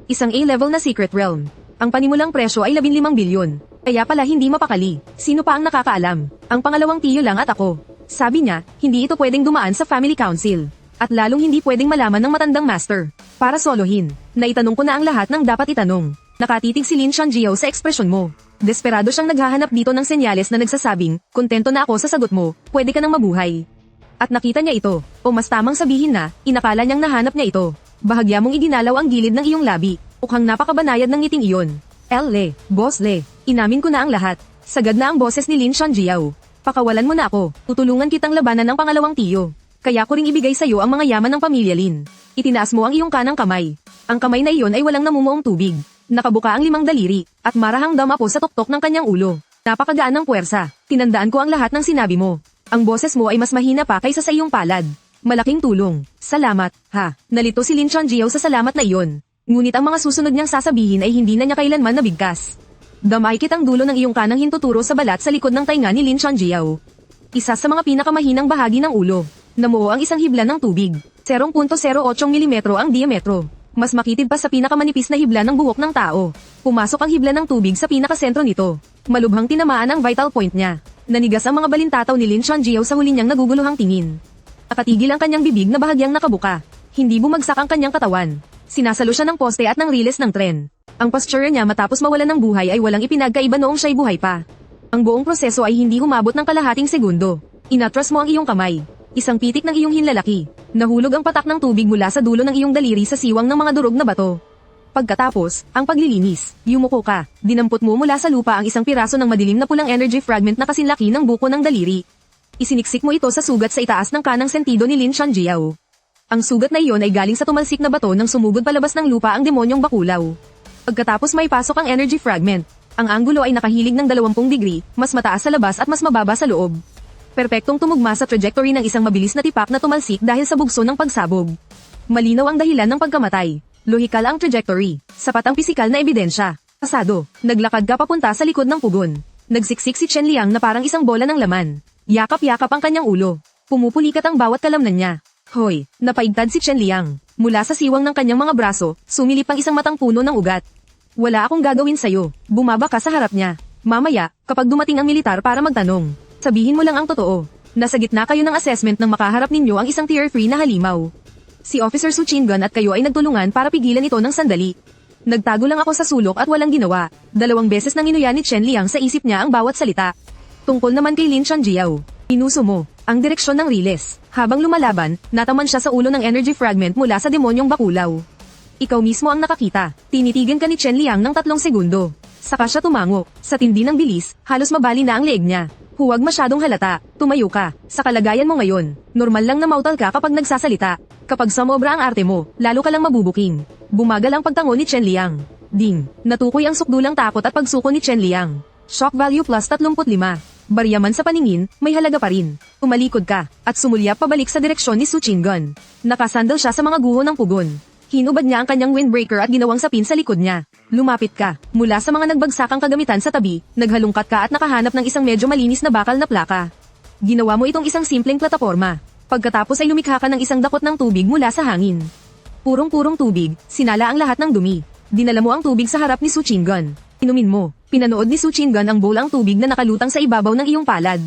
Isang A-level na secret realm. Ang panimulang presyo ay 15 bilyon. Kaya pala hindi mapakali. Sino pa ang nakakaalam? Ang pangalawang tiyo lang at ako. Sabi niya, hindi ito pwedeng dumaan sa family council. At lalong hindi pwedeng malaman ng matandang master. Para solohin, naitanong ko na ang lahat ng dapat itanong. Nakatitig si Lin Chonjiao sa ekspresyon mo. Desperado siyang naghahanap dito ng senyales na nagsasabing, kontento na ako sa sagot mo, pwede ka nang mabuhay. At nakita niya ito, o mas tamang sabihin na, inakala niyang nahanap niya ito. Bahagya mong iginalaw ang gilid ng iyong labi, mukhang napakabanayad ng ngiting iyon. Le, Boss Le, inamin ko na ang lahat. Sagad na ang boses ni Lin Chonjiao. Pakawalan mo na ako, tutulungan kitang labanan ng pangalawang tiyo. Kaya ko ring ibigay sa'yo ang mga yaman ng pamilya Lin. Itinaas mo ang iyong kanang kamay. Ang kamay na iyon ay walang namumuong tubig. Nakabuka ang 5 daliri, at marahang damapo sa tuktok ng kanyang ulo. Napakagaan ng puwersa. Tinandaan ko ang lahat ng sinabi mo. Ang boses mo ay mas mahina pa kaysa sa iyong palad. Malaking tulong. Salamat, ha. Nalito si Lin Chonjiao sa salamat na iyon. Ngunit ang mga susunod niyang sasabihin ay hindi na niya kailanman nabigkas. Damay kitang dulo ng iyong kanang hintuturo sa balat sa likod ng tainga ni Lin Chonjiao. Isa sa mga pinakamahinang bahagi ng ulo. Namuo ang isang hibla ng tubig. 0.08 mm ang diametro. Mas makitid pa sa pinakamanipis na hibla ng buhok ng tao. Pumasok ang hibla ng tubig sa pinakasentro nito. Malubhang tinamaan ang vital point niya. Nanigas ang mga balintataw ni Lin Chonjiao sa huli niyang naguguluhang tingin. Nakatigil ang kanyang bibig na bahagyang nakabuka. Hindi bumagsak ang kanyang katawan. Sinasalo siya ng poste at ng riles ng tren. Ang posture niya matapos mawalan ng buhay ay walang ipinagkaiba noong siya'y buhay pa. Ang buong proseso ay hindi humabot ng kalahating segundo. Inatras mo ang iyong kamay. Isang pitik ng iyong hinlalaki. Nahulog ang patak ng tubig mula sa dulo ng iyong daliri sa siwang ng mga durog na bato. Pagkatapos, ang paglilinis, yumuko ka. Dinampot mo mula sa lupa ang isang piraso ng madilim na pulang energy fragment na kasinlaki ng buko ng daliri. Isiniksik mo ito sa sugat sa itaas ng kanang sentido ni Lin Chonjiao. Ang sugat na iyon ay galing sa tumalsik na bato nang sumugod palabas ng lupa ang demonyong bakulaw. Pagkatapos may pasok ang energy fragment. Ang anggulo ay nakahilig ng 20 degree, mas mataas sa labas at mas mababa sa loob. Perpektong tumugma sa trajectory ng isang mabilis na tipak na tumalsik dahil sa bugso ng pagsabog. Malinaw ang dahilan ng pagkamatay. Lohikal ang trajectory. Sapat ang pisikal na ebidensya. Pasado, naglakad ka papunta sa likod ng pugon. Nagsiksik si Chen Liang na parang isang bola ng laman. Yakap-yakap ang kanyang ulo. Pumupulikat ang bawat kalamnan niya. Hoy, napaigtad si Chen Liang. Mula sa siwang ng kanyang mga braso, sumilip ang isang matang puno ng ugat. Wala akong gagawin sa'yo. Bumaba ka sa harap niya. Mamaya, kapag dumating ang militar para magtanong, sabihin mo lang ang totoo. Nasa gitna kayo ng assessment nang makaharap ninyo ang isang tier 3 na halimaw. Si Officer Su Chingun at kayo ay nagtulungan para pigilan ito ng sandali. Nagtago lang ako sa sulok at walang ginawa. 2 beses nang inuya ni Chen Liang sa isip niya ang bawat salita. Tungkol naman kay Lin Chonjiao, inuso mo ang direksyon ng riles. Habang lumalaban, nataman siya sa ulo ng energy fragment mula sa demonyong bakulaw. Ikaw mismo ang nakakita. Tinitigan ka ni Chen Liang ng 3 segundo. Saka siya tumango. Sa tindi ng bilis, halos mabali na ang leeg niya. Huwag masyadong halata. Tumayo ka. Sa kalagayan mo ngayon, normal lang na mautal ka kapag nagsasalita. Kapag sumobra ang arte mo, lalo ka lang mabubuking. Bumagal ang pagtango ni Chen Liang. Ding. Natukoy ang sukdulang takot at pagsuko ni Chen Liang. Shock value plus 35. Baryaman sa paningin, may halaga pa rin. Umalikod ka, at sumulyap pabalik sa direksyon ni Su Chingun. Nakasandal siya sa mga guho ng pugon. Hinubad niya ang kanyang windbreaker at ginawang sapin sa likod niya. Lumapit ka. Mula sa mga nagbagsakang kagamitan sa tabi, naghalungkat ka at nakahanap ng isang medyo malinis na bakal na plaka. Ginawa mo itong isang simpleng plataporma. Pagkatapos ay lumikha ka ng isang dakot ng tubig mula sa hangin. Purong-purong tubig, sinala ang lahat ng dumi. Dinala mo ang tubig sa harap ni Su Chingun. Inumin mo. Pinanood ni Su Chingun ang bowl ang tubig na nakalutang sa ibabaw ng iyong palad.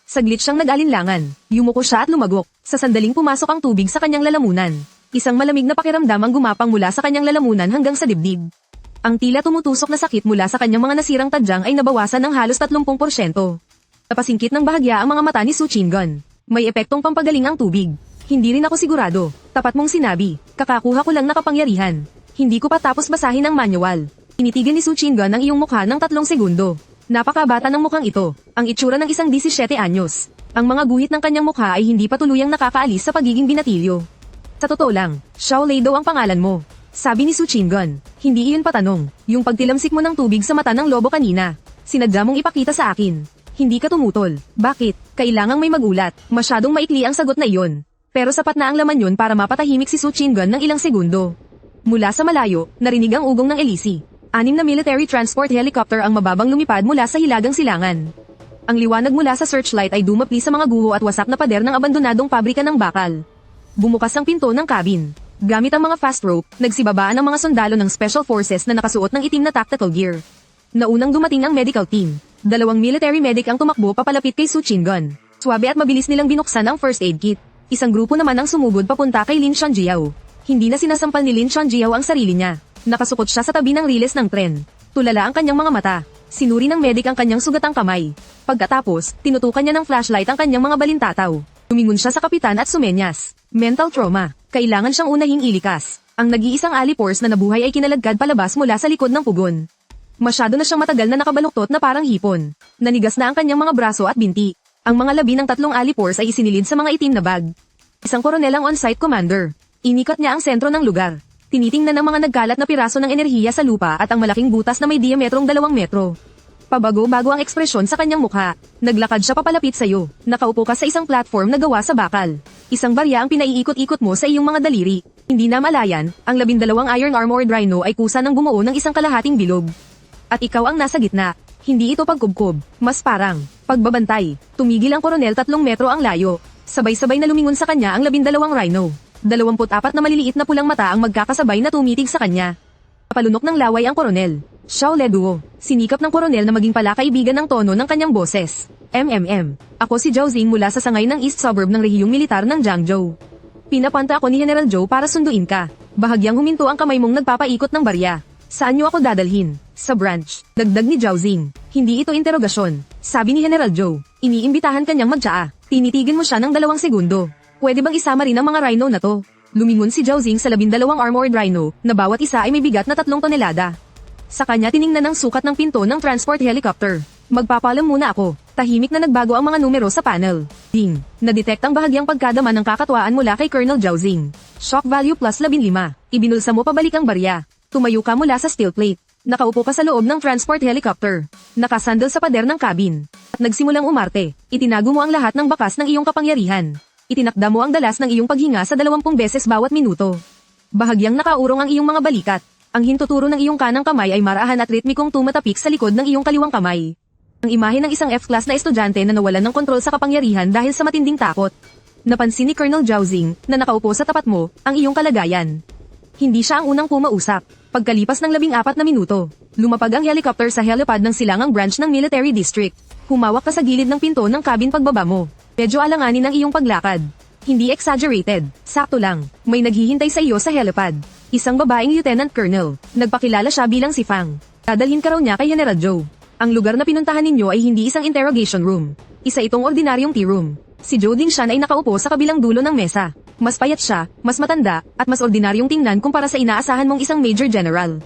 Saglit siyang nag-alinlangan. Yumuko siya at lumagok. Sa sandaling pumasok ang tubig sa kanyang lalamunan. Isang malamig na pakiramdam ang gumapang mula sa kanyang lalamunan hanggang sa dibdib. Ang tila tumutusok na sakit mula sa kanyang mga nasirang tadyang ay nabawasan ng halos 30%. Napasingkit ng bahagya ang mga mata ni Su Chingun. May epektong pampagaling ang tubig. Hindi rin ako sigurado. Tapat mong sinabi. Kakakuha ko lang na kapangyarihan. Hindi ko pa tapos basahin ang manual. Tinitigan ni Su Chingun ang iyong mukha ng 3 segundo. Napakabata ng mukhang ito, ang itsura ng isang 17 anyos. Ang mga guhit ng kanyang mukha ay hindi pa tuluyang nakakaalis sa pagiging binatilyo. Sa totoo lang, Xiao Lei daw ang pangalan mo. Sabi ni Su Chingun. Hindi iyon patanong, yung pagtilamsik mo ng tubig sa mata ng lobo kanina. Sinadya mong ipakita sa akin. Hindi ka tumutol. Bakit? Kailangang may magulat. Masyadong maikli ang sagot na iyon. Pero sapat na ang laman yun para mapatahimik si Su Chingun ng ilang segundo. Mula sa malayo, narinig ang ugong ng Elise. 6 na military transport helicopter ang mababang lumipad mula sa hilagang silangan. Ang liwanag mula sa searchlight ay dumapli sa mga guho at wasak na pader ng abandonadong pabrika ng bakal. Bumukas ang pinto ng cabin. Gamit ang mga fast rope, nagsibabaan ang mga sundalo ng Special Forces na nakasuot ng itim na tactical gear. Naunang dumating ang medical team. 2 military medic ang tumakbo papalapit kay Su Chingun. Suwabe at mabilis nilang binuksan ang first aid kit. Isang grupo naman ang sumugod papunta kay Lin Shanjiao. Hindi na sinasampal ni Lin Shanjiao ang sarili niya. Nakasukot siya sa tabi ng riles ng tren. Tulala ang kanyang mga mata. Sinuri ng medic ang kanyang sugatang kamay. Pagkatapos, tinutukan niya ng flashlight ang kanyang mga balintataw. Tumingon siya sa kapitan at sumenyas. Mental trauma. Kailangan siyang unahing ilikas. Ang nag-iisang alipors na nabuhay ay kinalagkad palabas mula sa likod ng pugon. Masyado na siyang matagal na nakabaluktot na parang hipon. Nanigas na ang kanyang mga braso at binti. Ang mga labi ng 3 alipors ay isinilid sa mga itim na bag. Isang koronel ang on-site commander. Inikot niya ang sentro ng lugar. Tinitingnan ng mga nagkalat na piraso ng enerhiya sa lupa at ang malaking butas na may diametrong 2 metro. Pabago-bago ang ekspresyon sa kanyang mukha. Naglakad siya papalapit sa iyo. Nakaupo ka sa isang platform na gawa sa bakal. Isang barya ang pinaiikot-ikot mo sa iyong mga daliri. Hindi na malayan, ang 12 iron armored rhino ay kusa ng bumuo ng isang kalahating bilog. At ikaw ang nasa gitna. Hindi ito pagkubkob, mas parang pagbabantay. Tumigil ang koronel 3 metro ang layo. Sabay-sabay na lumingon sa kanya ang 12 rhino. 24 na maliliit na pulang mata ang magkakasabay na tumitig sa kanya. Palunok ng laway ang koronel. Xiao Le Duo. Sinikap ng koronel na maging palakaibigan ng tono ng kanyang boses. Ako si Zhao Xing mula sa sangay ng east suburb ng rehiyong militar ng Jiangzhou. Pinapanta ako ni General Zhou para sunduin ka. Bahagyang huminto ang kamay mong nagpapaikot ng barya. Saan niyo ako dadalhin? Sa branch. Dagdag ni Zhao Xing. Hindi ito interogasyon. Sabi ni General Zhou. Iniimbitahan kanyang magtsaa. Tinitigin mo siya ng 2 segundo. Pwede bang isama rin ang mga rhino na to? Lumingon si Zhao Xing sa 12 armored rhino, na bawat isa ay may bigat na 3 tonelada. Sa kanya tiningnan ang sukat ng pinto ng transport helicopter. Magpapalam muna ako. Tahimik na nagbago ang mga numero sa panel. Ding. Nadetect ang bahagyang pagkadama ng kakatuwaan mula kay Colonel Zhao Xing. Shock value plus 15. Ibinulsa mo pabalik ang barya. Tumayo ka mula sa steel plate. Nakaupo ka sa loob ng transport helicopter. Nakasandal sa pader ng cabin. At nagsimulang umarte. Itinago mo ang lahat ng bakas ng iyong kapangyarihan. Itinakda mo ang dalas ng iyong paghinga sa 20 beses bawat minuto. Bahagyang nakaurong ang iyong mga balikat. Ang hintuturo ng iyong kanang kamay ay marahan at ritmikong tumatapik sa likod ng iyong kaliwang kamay. Ang imahe ng isang F-class na estudyante na nawalan ng kontrol sa kapangyarihan dahil sa matinding takot. Napansin ni Colonel Zhao Xing na nakaupo sa tapat mo ang iyong kalagayan. Hindi siya ang unang kumausap. Pagkalipas ng 14 na minuto, lumapag ang helicopter sa helipad ng silangang branch ng military district. Humawak ka sa gilid ng pinto ng cabin pagbaba mo. Medyo alanganin ang iyong paglakad. Hindi exaggerated, sakto lang. May naghihintay sa iyo sa helipad. Isang babaeng lieutenant colonel. Nagpakilala siya bilang si Fang. Dadalhin ka raw niya kay General Zhou. Ang lugar na pinuntahan ninyo ay hindi isang interrogation room. Isa itong ordinaryong tea room. Si Zhou Dingshan ay nakaupo sa kabilang dulo ng mesa. Mas payat siya, mas matanda, at mas ordinaryong tingnan kumpara sa inaasahan mong isang major general.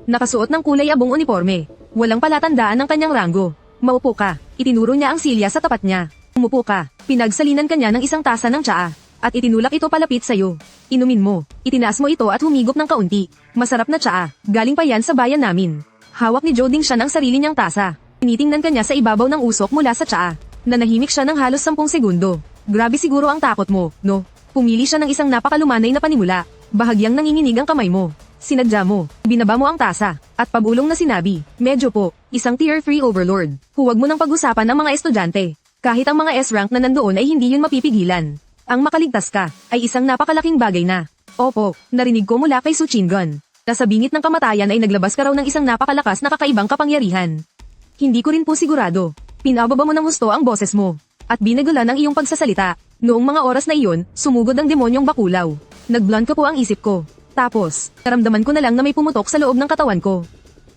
Nakasuot ng kulay abong uniforme. Walang palatandaan ng kanyang ranggo. Maupo ka. Itinuro niya ang silya sa tapat niya. Umupo ka. Pinagsalinan kanya ng isang tasa ng tsaa. At itinulak ito palapit sa'yo. Inumin mo. Itinaas mo ito at humigop ng kaunti. Masarap na tsaa. Galing pa yan sa bayan namin. Hawak ni Zhou Dingshan ang sarili niyang tasa. Tinitingnan kanya sa ibabaw ng usok mula sa tsaa. Nanahimik siya ng halos 10 segundo. Grabe siguro ang takot mo, no? Pumili siya ng isang napakalumanay na panimula. Bahagyang nanginginig ang kamay mo. Sinadya mo. Binaba mo ang tasa. At pabulong na sinabi, medyo po, isang tier 3 overlord. Huwag mo nang pag-usapan ang mga estudyante. Kahit ang mga S-rank na nandoon ay hindi yun mapipigilan. Ang makaligtas ka, ay isang napakalaking bagay na. Opo, narinig ko mula kay Su Chingun. Nasa bingit ng kamatayan ay naglabas ka raw ng isang napakalakas na kakaibang kapangyarihan. Hindi ko rin po sigurado. Pinababa mo ng husto ang boses mo. At binagulan ang iyong pagsasalita. Noong mga oras na iyon, sumugod ang demonyong bakulaw. Nag-blunt ko po ang isip ko. Tapos, naramdaman ko na lang na may pumutok sa loob ng katawan ko.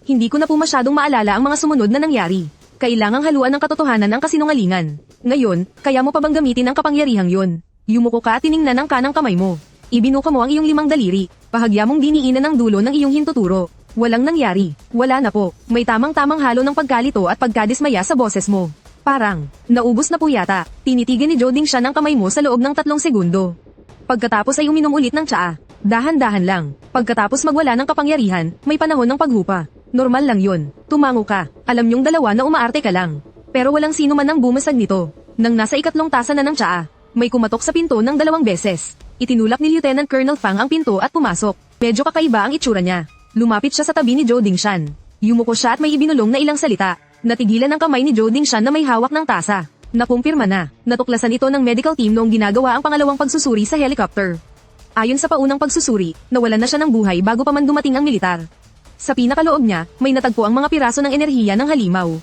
Hindi ko na po masyadong maalala ang mga sumunod na nangyari. Kailangang haluan ng katotohanan ang kasinungalingan. Ngayon, kaya mo pa bang gamitin ang kapangyarihang yon? Yumuko ka at tiningnan ang kanang kamay mo. Ibinuka mo ang iyong 5 daliri. Bahagya mong diniinan ang dulo ng iyong hintuturo. Walang nangyari. Wala na po. May tamang-tamang halo ng pagkalito at pagkadismaya sa boses mo. Parang, naubos na po yata. Tinitigan ni Joding siya ng kamay mo sa loob ng 3 segundo. Pagkatapos ay uminom ulit ng tsaa. Dahan-dahan lang. Pagkatapos magwala ng kapangyarihan, may panahon ng paghupa. Normal lang yun. Tumango ka. Alam niyong dalawa na umaarte ka lang. Pero walang sino man ang bumasag nito. Nang nasa 2 tasa na ng tsaa, may kumatok sa pinto ng 2 beses. Itinulak ni Lieutenant Colonel Fang ang pinto at pumasok. Medyo kakaiba ang itsura niya. Lumapit siya sa tabi ni Joding Shan. Yumuko siya at may ibinulong na ilang salita. Natigilan ang kamay ni Joding Shan na may hawak ng tasa. Nakumpirma na. Natuklasan ito ng medical team noong ginagawa ang pangalawang pagsusuri sa helicopter. Ayon sa paunang pagsusuri, nawalan na siya ng buhay bago pa man dumating ang militar. Sa pinakaloob niya, may natagpo ang mga piraso ng enerhiya ng halimaw.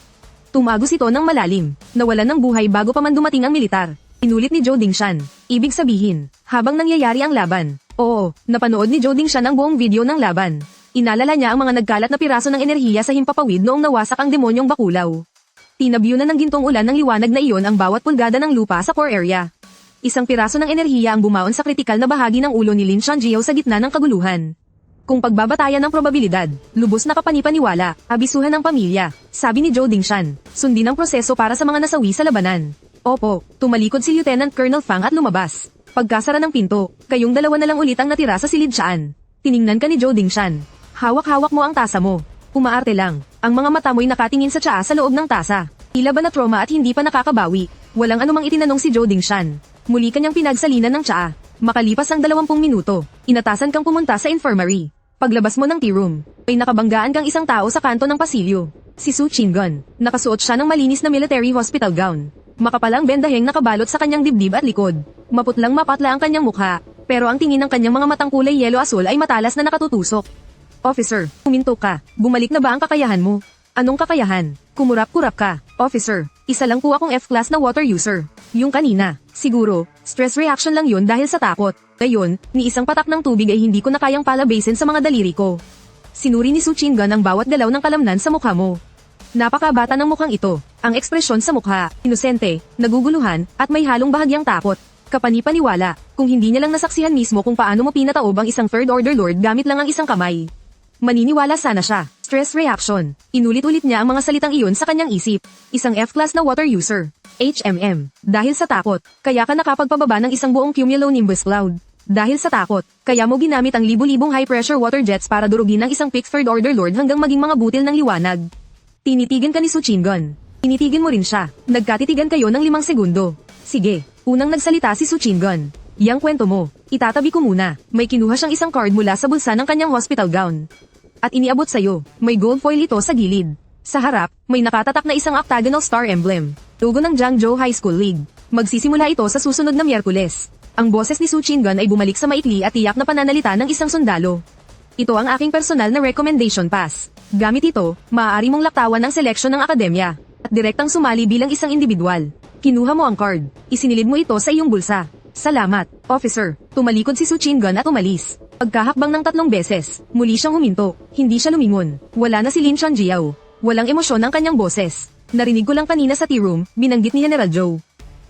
Tumagos ito ng malalim. Nawalan ng buhay bago pa man dumating ang militar. Inulit ni Joding Shan. Ibig sabihin, habang nangyayari ang laban. Oo, napanood ni Joding Shan ang buong video ng laban. Inalala niya ang mga nagkalat na piraso ng enerhiya sa himpapawid noong nawasak ang demonyong bakulaw. Tinabyo na ng gintong ulan ng liwanag na iyon ang bawat pulgada ng lupa sa core area. Isang piraso ng enerhiya ang bumaon sa kritikal na bahagi ng ulo ni Lin Shanjiao sa gitna ng kaguluhan. Kung pagbabatayan ng probabilidad, lubos na kapanipaniwala, abisuhan ng pamilya, sabi ni Joding Shan. Sundin ang proseso para sa mga nasawi sa labanan. Opo, tumalikod si Lieutenant Colonel Fang at lumabas. Pagkasara ng pinto, kayong dalawa na lang ulit ang natira sa silid siyaan. Tiningnan ka ni Joding Shan. Hawak-hawak mo ang tasa mo. Umaarte lang. Ang mga mata mo'y nakatingin sa tsaa sa loob ng tasa. Tila ba na trauma at hindi pa nakakabawi? Walang anumang itinanong si Joding Shan. Muli kanyang pinagsalinan ng tsaa. Makalipas ang 20 minuto, inatasan kang pumunta sa infirmary. Paglabas mo ng tea room, ay nakabanggaan kang isang tao sa kanto ng pasilyo. Si Su Chingon. Nakasuot siya ng malinis na military hospital gown. Makapalang bendaheng nakabalot sa kanyang dibdib at likod. Maputlang mapatla ang kanyang mukha, pero ang tingin ng kanyang mga matang kulay yelo-asul ay matalas na nakatutusok. Officer, huminto ka. Bumalik na ba ang kakayahan mo? Anong kakayahan? Kumurap-kurap ka. Officer, isa lang po akong F-class na water user. Yung kanina, siguro, stress reaction lang yun dahil sa takot. Ngayon, ni isang patak ng tubig ay hindi ko na kayang palabasin sa mga daliri ko. Sinuri ni Su Chingon ang bawat galaw ng kalamnan sa mukha mo. Napakabata ng mukhang ito. Ang ekspresyon sa mukha, inosente, naguguluhan, at may halong bahagyang takot. Kapanipaniwala, kung hindi niya lang nasaksihan mismo kung paano mo pinataob ang isang third order lord gamit lang ang isang kamay. Maniniwala sana siya. Stress reaction. Inulit-ulit niya ang mga salitang iyon sa kanyang isip. Isang F-class na water user. HMM. Dahil sa takot, kaya ka nakapagpababa ng isang buong cumulonimbus cloud. Dahil sa takot, kaya mo ginamit ang libu-libong high-pressure water jets para durugin ang isang pick third order lord hanggang maging mga butil ng liwanag. Tinitigan ka ni Su Chingon. Tinitigan mo rin siya. Nagkatitigan kayo ng 5 segundo. Sige, unang nagsalita si Su Chingon. Yang kwento mo, itatabi ko muna. May kinuha siyang isang card mula sa bulsa ng kanyang hospital gown. At iniabot sa'yo, may gold foil ito sa gilid. Sa harap, may nakatatak na isang octagonal star emblem. Logo ng Jiangzhou High School League. Magsisimula ito sa susunod na Miyerkules. Ang boses ni Su Chingon ay bumalik sa maikli at tiyak na pananalita ng isang sundalo. Ito ang aking personal na recommendation pass. Gamit ito, maaari mong laktawan ang seleksyon ng akademya. At direktang sumali bilang isang individual. Kinuha mo ang card. Isinilid mo ito sa iyong bulsa. Salamat, officer. Tumalikod si Su Chingon at umalis. Pagkahakbang ng 3 beses, muli siyang huminto. Hindi siya lumingon. Wala na si Lin Shanjiao. Walang emosyon ang kanyang boses. Narinig ko lang kanina sa tea room, binanggit ni General Zhou.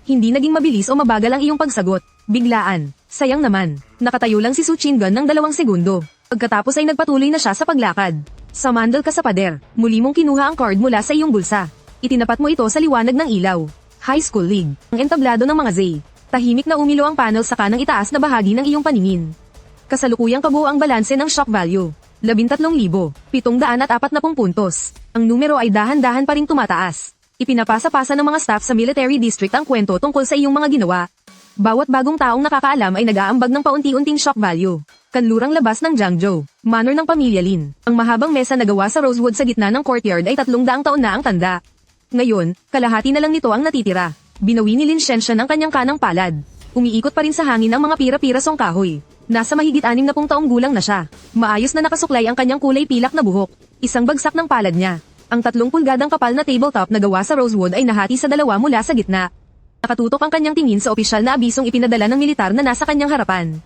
Hindi naging mabilis o mabagal ang iyong pagsagot. Biglaan. Sayang naman. Nakatayo lang si Su Chingon ng 2 segundo. Pagkatapos ay nagpatuloy na siya sa paglakad. Samandal ka sa pader. Muli mong kinuha ang card mula sa iyong bulsa. Itinapat mo ito sa liwanag ng ilaw. High School League. Ang entablado ng mga Zay. Tahimik na umilo ang panel sa kanang itaas na bahagi ng iyong paningin. Kasalukuyang kabuo ang balanse ng shock value. 13,740 puntos. Ang numero ay dahan-dahan pa ring tumataas. Ipinapasa-pasa ng mga staff sa military district ang kwento tungkol sa iyong mga ginawa. Bawat bagong taong nakakaalam ay nag-aambag ng paunti-unting shock value. Kanlurang labas ng Jiangzhou, manor ng pamilya Lin. Ang mahabang mesa na gawa sa rosewood sa gitna ng courtyard ay 300 taon na ang tanda. Ngayon, kalahati na lang nito ang natitira. Binawi ni Lin Shenshan ang kanyang kanang palad. Umiikot pa rin sa hangin ang mga pira-pirasong kahoy. Nasa mahigit 60 taong gulang na siya. Maayos na nakasuklay ang kanyang kulay pilak na buhok. Isang bagsak ng palad niya. Ang 3 pulgadang kapal na tabletop na gawa sa rosewood ay nahati sa 2 mula sa gitna. Nakatutok ang kanyang tingin sa opisyal na abisong ipinadala ng militar na nasa kanyang harapan.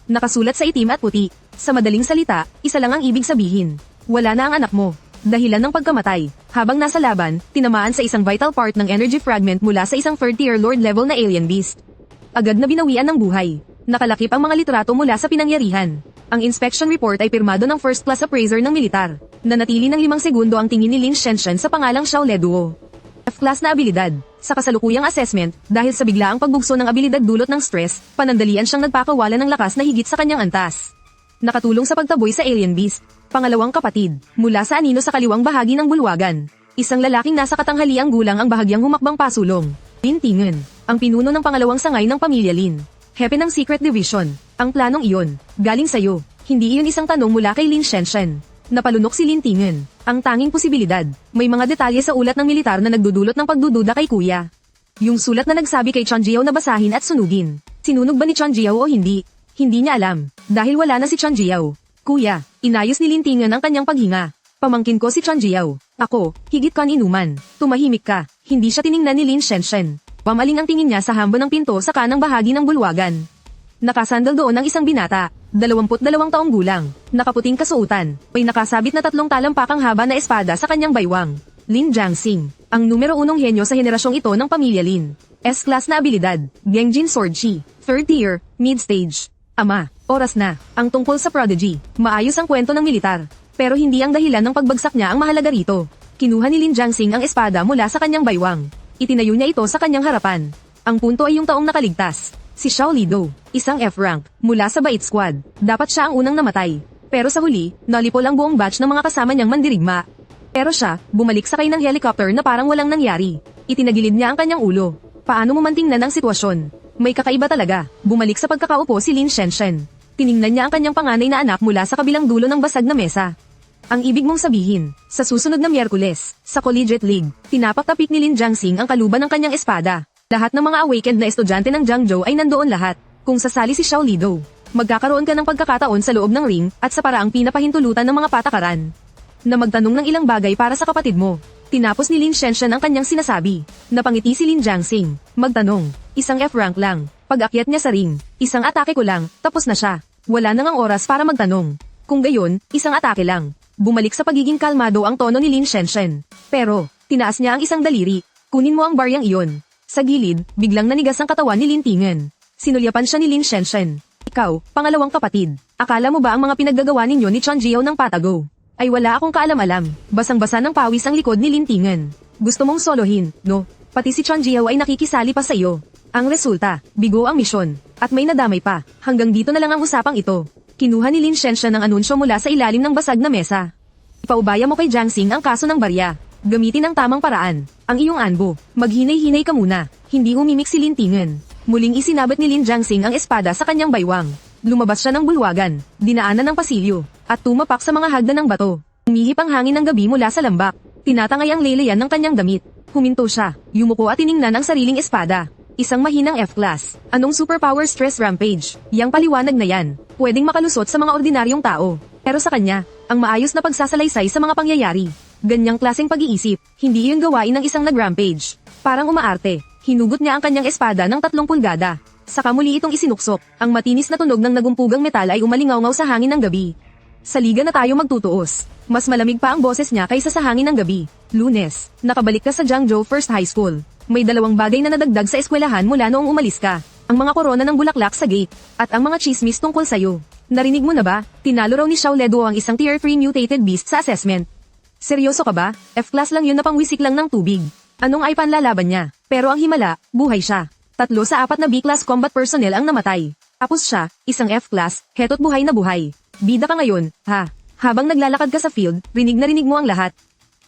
Nakasulat sa itim at puti. Sa madaling salita, isa lang ang ibig sabihin. Wala na ang anak mo. Dahilan ng pagkamatay. Habang nasa laban, tinamaan sa isang vital part ng energy fragment mula sa isang third-tier lord level na alien beast. Agad na binawian ng buhay. Nakalakip ang mga litrato mula sa pinangyarihan. Ang inspection report ay pirmado ng first class appraiser ng militar. Nanatili ng 5 segundo ang tingin ni Lin Shenshen sa pangalang Xiao Leduo. F-class na abilidad. Sa kasalukuyang assessment, dahil sa biglaang pagbugso ng abilidad dulot ng stress, panandalian siyang nagpakawala ng lakas na higit sa kanyang antas. Nakatulong sa pagtaboy sa alien beast. Pangalawang kapatid, mula sa anino sa kaliwang bahagi ng bulwagan. Isang lalaking nasa katanghaliang gulang ang bahagyang humakbang pasulong. Lin Ting'en, ang pinuno ng pangalawang sangay ng pamilya Lin. Hepe ng Secret Division. Ang planong iyon, galing sa'yo. Hindi iyon isang tanong mula kay Lin Shenshen. Napalunok si Lin Ting'en. Ang tanging posibilidad, may mga detalye sa ulat ng militar na nagdudulot ng pagdududa kay kuya. Yung sulat na nagsabi kay Chan Jiao na basahin at sunugin. Sinunog ba ni Chan Jiao o hindi? Hindi niya alam, dahil wala na si Chan Jiao. Kuya, inayos ni Lin Ting'en ang kanyang paghinga. Pamangkin ko si Chan Jiao. Ako, higit kan inuman. Tumahimik ka. Hindi siya tiningnan ni Lin Shenshen. Pamaling ang tingin niya sa hambo ng pinto sa kanang bahagi ng bulwagan. Nakasandal doon ang isang binata, 22 taong gulang, nakaputing kasuotan, may nakasabit na 3 talampakang haba na espada sa kanyang baywang. Lin Jiangxing, ang numero 1 henyo sa henerasyong ito ng pamilya Lin. S-class na abilidad, Gengjin Sword Chi, 3rd tier, mid-stage. Ama, oras na, ang tungkol sa prodigy, maayos ang kwento ng militar, pero hindi ang dahilan ng pagbagsak niya ang mahalaga rito. Kinuha ni Lin Jiangxing ang espada mula sa kanyang baywang. Itinayo niya ito sa kanyang harapan. Ang punto ay yung taong nakaligtas. Si Xiao Lido, isang F-rank, mula sa Bait Squad. Dapat siya ang unang namatay. Pero sa huli, nalipol ang buong batch ng mga kasama niyang mandirigma. Pero siya, bumalik sakay ng helicopter na parang walang nangyari. Itinagilid niya ang kanyang ulo. Paano mo man tingnan ang sitwasyon? May kakaiba talaga. Bumalik sa pagkakaupo si Lin Shenshen. Tiningnan niya ang kanyang panganay na anak mula sa kabilang dulo ng basag na mesa. Ang ibig mong sabihin, sa susunod na Miyerkules, sa Collegiate League, tinapak-tapik ni Lin Jiangxing ang kaluban ng kanyang espada. Lahat ng mga awakened na estudyante ng Jiangzhou ay nandoon lahat. Kung sasali si Xiao Lido, magkakaroon ka ng pagkakataon sa loob ng ring at sa paraang pinapahintulutan ng mga patakaran. Na magtanong ng ilang bagay para sa kapatid mo. Tinapos ni Lin Shenshen ang kanyang sinasabi. Napangiti si Lin Jiangxing. Magtanong. Isang F-rank lang. Pag-akyat niya sa ring, isang atake ko lang, tapos na siya. Wala nang ang oras para magtanong. Kung gayon, isang atake lang. Bumalik sa pagiging kalmado ang tono ni Lin Shenshen. Pero, tinaas niya ang isang daliri. Kunin mo ang baryang iyon. Sa gilid, biglang nanigas ang katawan ni Lin Ting'en. Sinulyapan siya ni Lin Shenshen. Ikaw, pangalawang kapatid. Akala mo ba ang mga pinaggagawa ninyo ni Chan Jiao ng patago? Ay wala akong kaalam-alam. Basang-basa ng pawis ang likod ni Lin Ting'en. Gusto mong solohin, no? Pati si Chan Jiao ay nakikisali pa sa iyo. Ang resulta, bigo ang misyon. At may nadamay pa. Hanggang dito na lang ang usapang ito. Kinuha ni Lin Shenshen ang anunsyo mula sa ilalim ng basag na mesa. Ipaubaya mo kay Jiangxing ang kaso ng barya. Gamitin ang tamang paraan. Ang iyong anbo, maghinay-hinay ka muna. Hindi umimik si Lin Ting'en. Muling isinabat ni Lin Jiangxing ang espada sa kanyang baywang. Lumabas siya ng bulwagan, dinaanan ng pasilyo, at tumapak sa mga hagdan ng bato. Umihip ang hangin ng gabi mula sa lambak. Tinatangay ang leleyan ng kanyang damit. Huminto siya, yumuko at tiningnan ang sariling espada. Isang mahinang F-class. Anong superpower stress rampage? Yang paliwanag na yan. Pwedeng makalusot sa mga ordinaryong tao. Pero sa kanya, ang maayos na pagsasalaysay sa mga pangyayari. Ganyang klaseng pag-iisip, hindi iyon gawain ng isang nag-rampage. Parang umaarte, hinugot niya ang kanyang espada ng 3 pulgada. Saka muli itong isinuksok, ang matinis na tunog ng nagumpugang metal ay umalingaw-ngaw sa hangin ng gabi. Sa liga na tayo magtutuos. Mas malamig pa ang boses niya kaysa sa hangin ng gabi. Lunes, nakabalik ka sa Jiangzhou First High School. May 2 bagay na nadagdag sa eskwelahan mula noong umalis ka. Ang mga korona ng bulaklak sa gate, at ang mga chismis tungkol sa'yo. Narinig mo na ba? Tinalo raw ni Xiao Leduo ang isang Tier 3 mutated beast sa assessment. Seryoso ka ba? F-class lang yun na pangwisik lang ng tubig. Anong ay panlalaban niya? Pero ang himala, buhay siya. 3 sa 4 na B-class combat personnel ang namatay. Tapos siya, isang F-class, heto't buhay na buhay. Bida ka ngayon, ha? Habang naglalakad ka sa field, rinig na rinig mo ang lahat.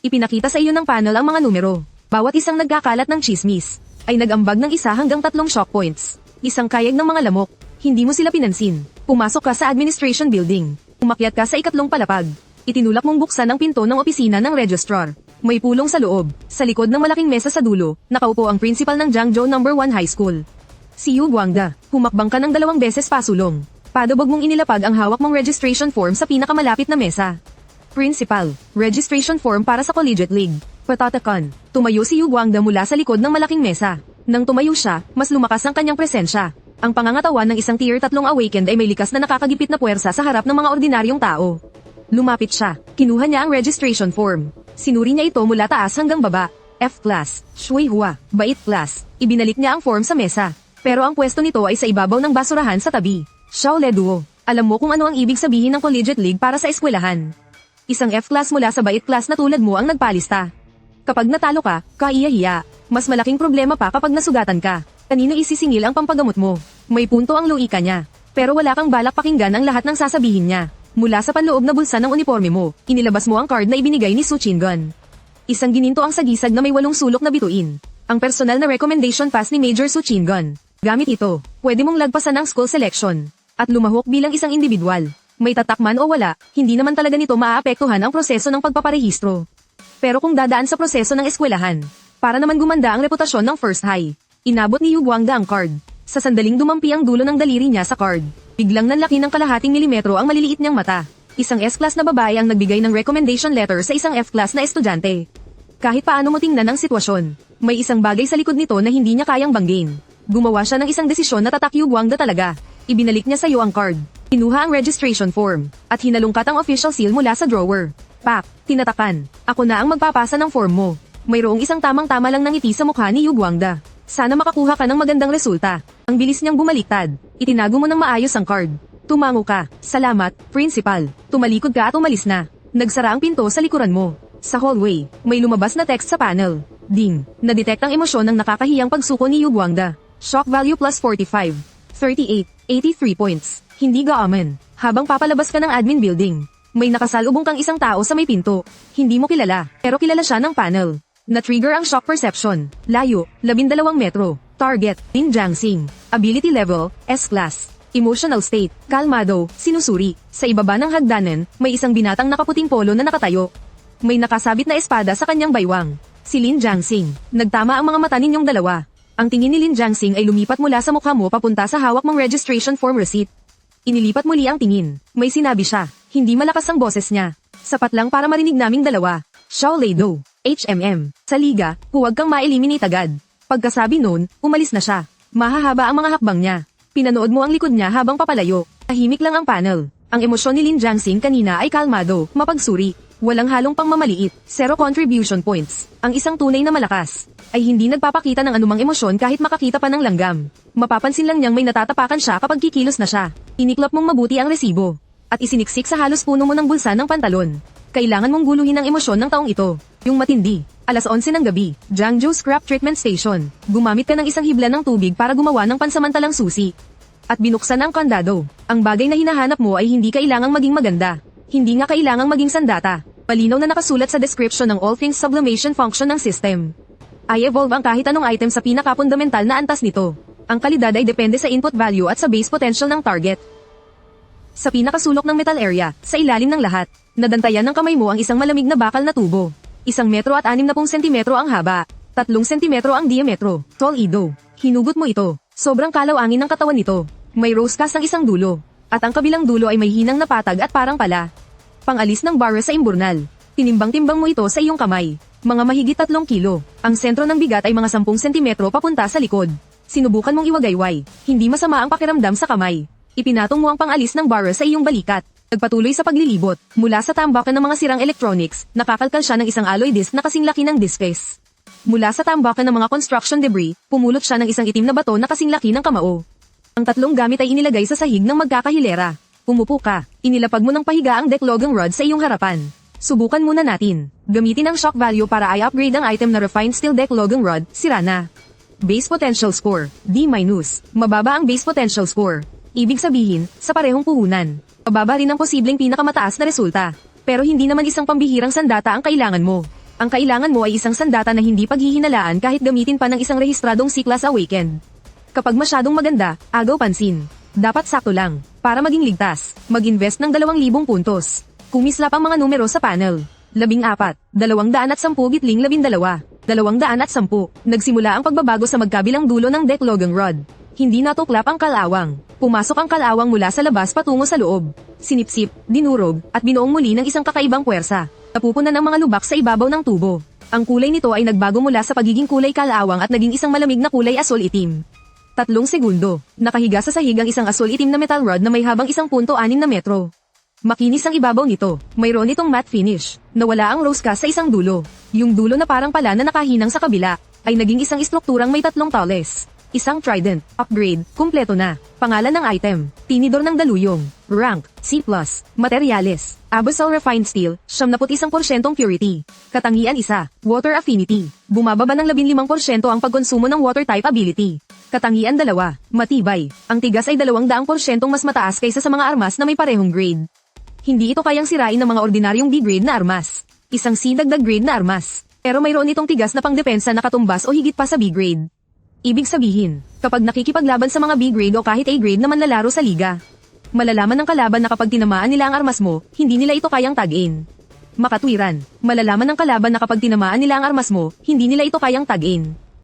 Ipinakita sa iyo ng panel ang mga numero. Bawat isang nagkakalat ng chismis, ay nag-ambag ng 1 hanggang 3 shock points. Isang kayag ng mga lamok. Hindi mo sila pinansin. Pumasok ka sa administration building. Umakyat ka sa 2 palapag. Itinulak mong buksan ang pinto ng opisina ng registrar. May pulong sa loob. Sa likod ng malaking mesa sa dulo, nakaupo ang principal ng Jiangzhou No. 1 High School. Si Yu Guangda, humakbang ka ng 2 beses pasulong. Padubog mong inilapag ang hawak mong registration form sa pinakamalapit na mesa. Principal, registration form para sa Collegiate League. Patatakan, tumayo si Yu Guangda mula sa likod ng malaking mesa. Nang tumayo siya, mas lumakas ang kanyang presensya. Ang pangangatawan ng isang Tier 3 awakened ay may likas na nakakagipit na puwersa sa harap ng mga ordinaryong tao. Lumapit siya. Kinuha niya ang registration form. Sinuri niya ito mula taas hanggang baba. F-class, Shui Hua, Bait class. Ibinalik niya ang form sa mesa. Pero ang pwesto nito ay sa ibabaw ng basurahan sa tabi. Shaole Duo. Alam mo kung ano ang ibig sabihin ng collegiate league para sa eskwelahan. Isang F-class mula sa bait class na tulad mo ang nagpalista. Kapag natalo ka, kaiya-hiya. Mas malaking problema pa kapag nasugatan ka. Kanino isisingil ang pampagamot mo? May punto ang luika niya. Pero wala kang balak pakinggan ang lahat ng sasabihin niya. Mula sa panloob na bulsa ng uniforme mo, inilabas mo ang card na ibinigay ni Su Chingon. Isang gininto ang sagisag na may 8 sulok na bituin. Ang personal na recommendation pass ni Major Su Chingon. Gamit ito, pwede mong lagpasan ang school selection. At lumahok bilang isang individual. May tatak man o wala, hindi naman talaga nito maaapektuhan ang proseso ng pagpaparehistro. Pero kung dadaan sa proseso ng eskwelahan, para naman gumanda ang reputasyon ng First High, inabot ni Yu Guangda ang card. Sa sandaling dumampi ang dulo ng daliri niya sa card, biglang nanlaki ng kalahating milimetro ang maliliit niyang mata. Isang S-class na babae ang nagbigay ng recommendation letter sa isang F-class na estudyante. Kahit paano mo tingnan ang sitwasyon, may isang bagay sa likod nito na hindi niya kayang banggin. Gumawa siya ng isang desisyon na tatak Yu Guangda talaga. Ibinalik niya sa iyo ang card. Kinuha ang registration form, at hinalungkat ang official seal mula sa drawer. Pak, tinatakan. Ako na ang magpapasa ng form mo. Mayroong isang tamang-tama lang ng ngiti sa mukha ni Yu Guangda. Sana makakuha ka ng magandang resulta. Ang bilis niyang bumaliktad. Itinago mo ng maayos ang card. Tumango ka. Salamat, principal. Tumalikod ka at umalis na. Nagsara ang pinto sa likuran mo. Sa hallway, may lumabas na text sa panel. Ding, nadetect ang emosyon ng nakakahiyang pagsuko ni Yu Guangda. Shock value plus 45. 38, 83 points. Hindi gaaman. Habang papalabas ka ng admin building, may nakasalubong kang isang tao sa may pinto. Hindi mo kilala, pero kilala siya ng panel. Na-trigger ang shock perception. Layo, 12 metro. Target, Lin Jiangxing. Ability level, S-class. Emotional state, kalmado, sinusuri. Sa ibaba ng hagdanan, may isang binatang nakaputing polo na nakatayo. May nakasabit na espada sa kanyang baywang. Si Lin Jiangxing. Nagtama ang mga mata ninyong dalawa. Ang tingin ni Lin Jiangxing ay lumipat mula sa mukha mo papunta sa hawak mong registration form receipt. Inilipat muli ang tingin. May sinabi siya. Hindi malakas ang boses niya. Sapat lang para marinig naming dalawa. Shaole Do, HMM. Sa liga, huwag kang ma-eliminate agad. Pagkasabi noon, umalis na siya. Mahahaba ang mga hakbang niya. Pinanood mo ang likod niya habang papalayo. Tahimik lang ang panel. Ang emosyon ni Lin Jiangxing kanina ay kalmado, mapagsuri. Walang halong pangmamaliit, 0 contribution points. Ang isang tunay na malakas ay hindi nagpapakita ng anumang emosyon kahit makakita pa ng langgam. Mapapansin lang niyang may natatapakan siya kapag kikilos na siya. Iniklap mong mabuti ang resibo at isiniksik sa halos puno mo ng bulsa ng pantalon. Kailangan mong guluhin ang emosyon ng taong ito. Yung matindi. Alas 11 ng gabi, Jiangzhou Scrap Treatment Station. Gumamit ka ng isang hibla ng tubig para gumawa ng pansamantalang susi. At binuksan ang kandado. Ang bagay na hinahanap mo ay hindi kailangang maging maganda. Hindi nga kailangang maging sandata. Malinaw na nakasulat sa description ng all things sublimation function ng system. I-evolve ang kahit anong item sa pinaka-fundamental na antas nito. Ang kalidad ay depende sa input value at sa base potential ng target. Sa pinakasulok ng metal area, sa ilalim ng lahat, nadantayan ng kamay mo ang isang malamig na bakal na tubo. 1 metro at 60 sentimetro ang haba. 3 sentimetro ang diametro. Tall Ido. Hinugot mo ito. Sobrang kalaw-angin ng katawan nito. May rose cast ang isang dulo. At ang kabilang dulo ay may hinang na patag at parang pala. Pangalis ng barra sa imburnal. Tinimbang-timbang mo ito sa iyong kamay. Mga mahigit 3 kilo. Ang sentro ng bigat ay mga 10 sentimetro papunta sa likod. Sinubukan mong iwagayway. Hindi masama ang pakiramdam sa kamay. Ipinatong mo ang pangalis ng barra sa iyong balikat. Nagpatuloy sa paglilibot. Mula sa tambakan ng mga sirang electronics, nakakalkal siya ng isang alloy disc na kasing laki ng disc face. Mula sa tambakan ng mga construction debris, pumulot siya ng isang itim na bato na kasing laki ng kamao. Ang 3 gamit ay inilagay sa sahig ng magkakahilera. Umupo ka. Inilapag mo ng pahiga ang Deklogang rod sa iyong harapan. Subukan muna natin. Gamitin ang shock value para i-upgrade ang item na refined steel Deklogang rod, sira na. Base potential score, D-. Mababa ang base potential score. Ibig sabihin, sa parehong puhunan. Mababa rin ang posibleng pinakamataas na resulta. Pero hindi naman isang pambihirang sandata ang kailangan mo. Ang kailangan mo ay isang sandata na hindi paghihinalaan kahit gamitin pa ng isang rehistradong C-Class Awakened. Kapag masyadong maganda, agaw pansin. Dapat sakto lang. Para maging ligtas, mag-invest ng 2,000 puntos. Kumislap ang mga numero sa panel. 14, 210-12, 210. Nagsimula ang pagbabago sa magkabilang dulo ng Deklogang rod. Hindi natuklap ang kalawang. Pumasok ang kalawang mula sa labas patungo sa loob. Sinipsip, dinurog, at binuong muli ng isang kakaibang puwersa. Napupunan ang mga lubak sa ibabaw ng tubo. Ang kulay nito ay nagbago mula sa pagiging kulay kalawang at naging isang malamig na kulay asul-itim. 3 segundo. Nakahiga sa sahig ang isang asul-itim na metal rod na may habang 1.6 na metro. Makinis ang ibabaw nito. Mayroon itong matte finish. Nawala ang rose cast sa isang dulo. Yung dulo na parang pala na nakahinang sa kabila, ay naging isang istrukturang may 3 tallest. Isang trident. Upgrade. Kumpleto na. Pangalan ng item. Tinidor ng daluyong. Rank. C+. Materyales. Abyssal Refined Steel. 71% purity. Katangian isa. Water Affinity. Bumababa ng 15% ang pagkonsumo ng water type ability. Katangian dalawa. Matibay. Ang tigas ay 200% mas mataas kaysa sa mga armas na may parehong grade. Hindi ito kayang sirain ng mga ordinaryong B-grade na armas. Isang C dagdag grade na armas. Pero mayroon itong tigas na pangdepensa na katumbas o higit pa sa B-grade. Ibig sabihin, kapag nakikipaglaban sa mga B-grade o kahit A-grade na manlalaro sa liga, malalaman ng kalaban na kapag tinamaan nila ang armas mo, hindi nila ito kayang tag-in. Makatwiran, malalaman ng kalaban na kapag tinamaan nila ang armas mo, hindi nila ito kayang tag-in.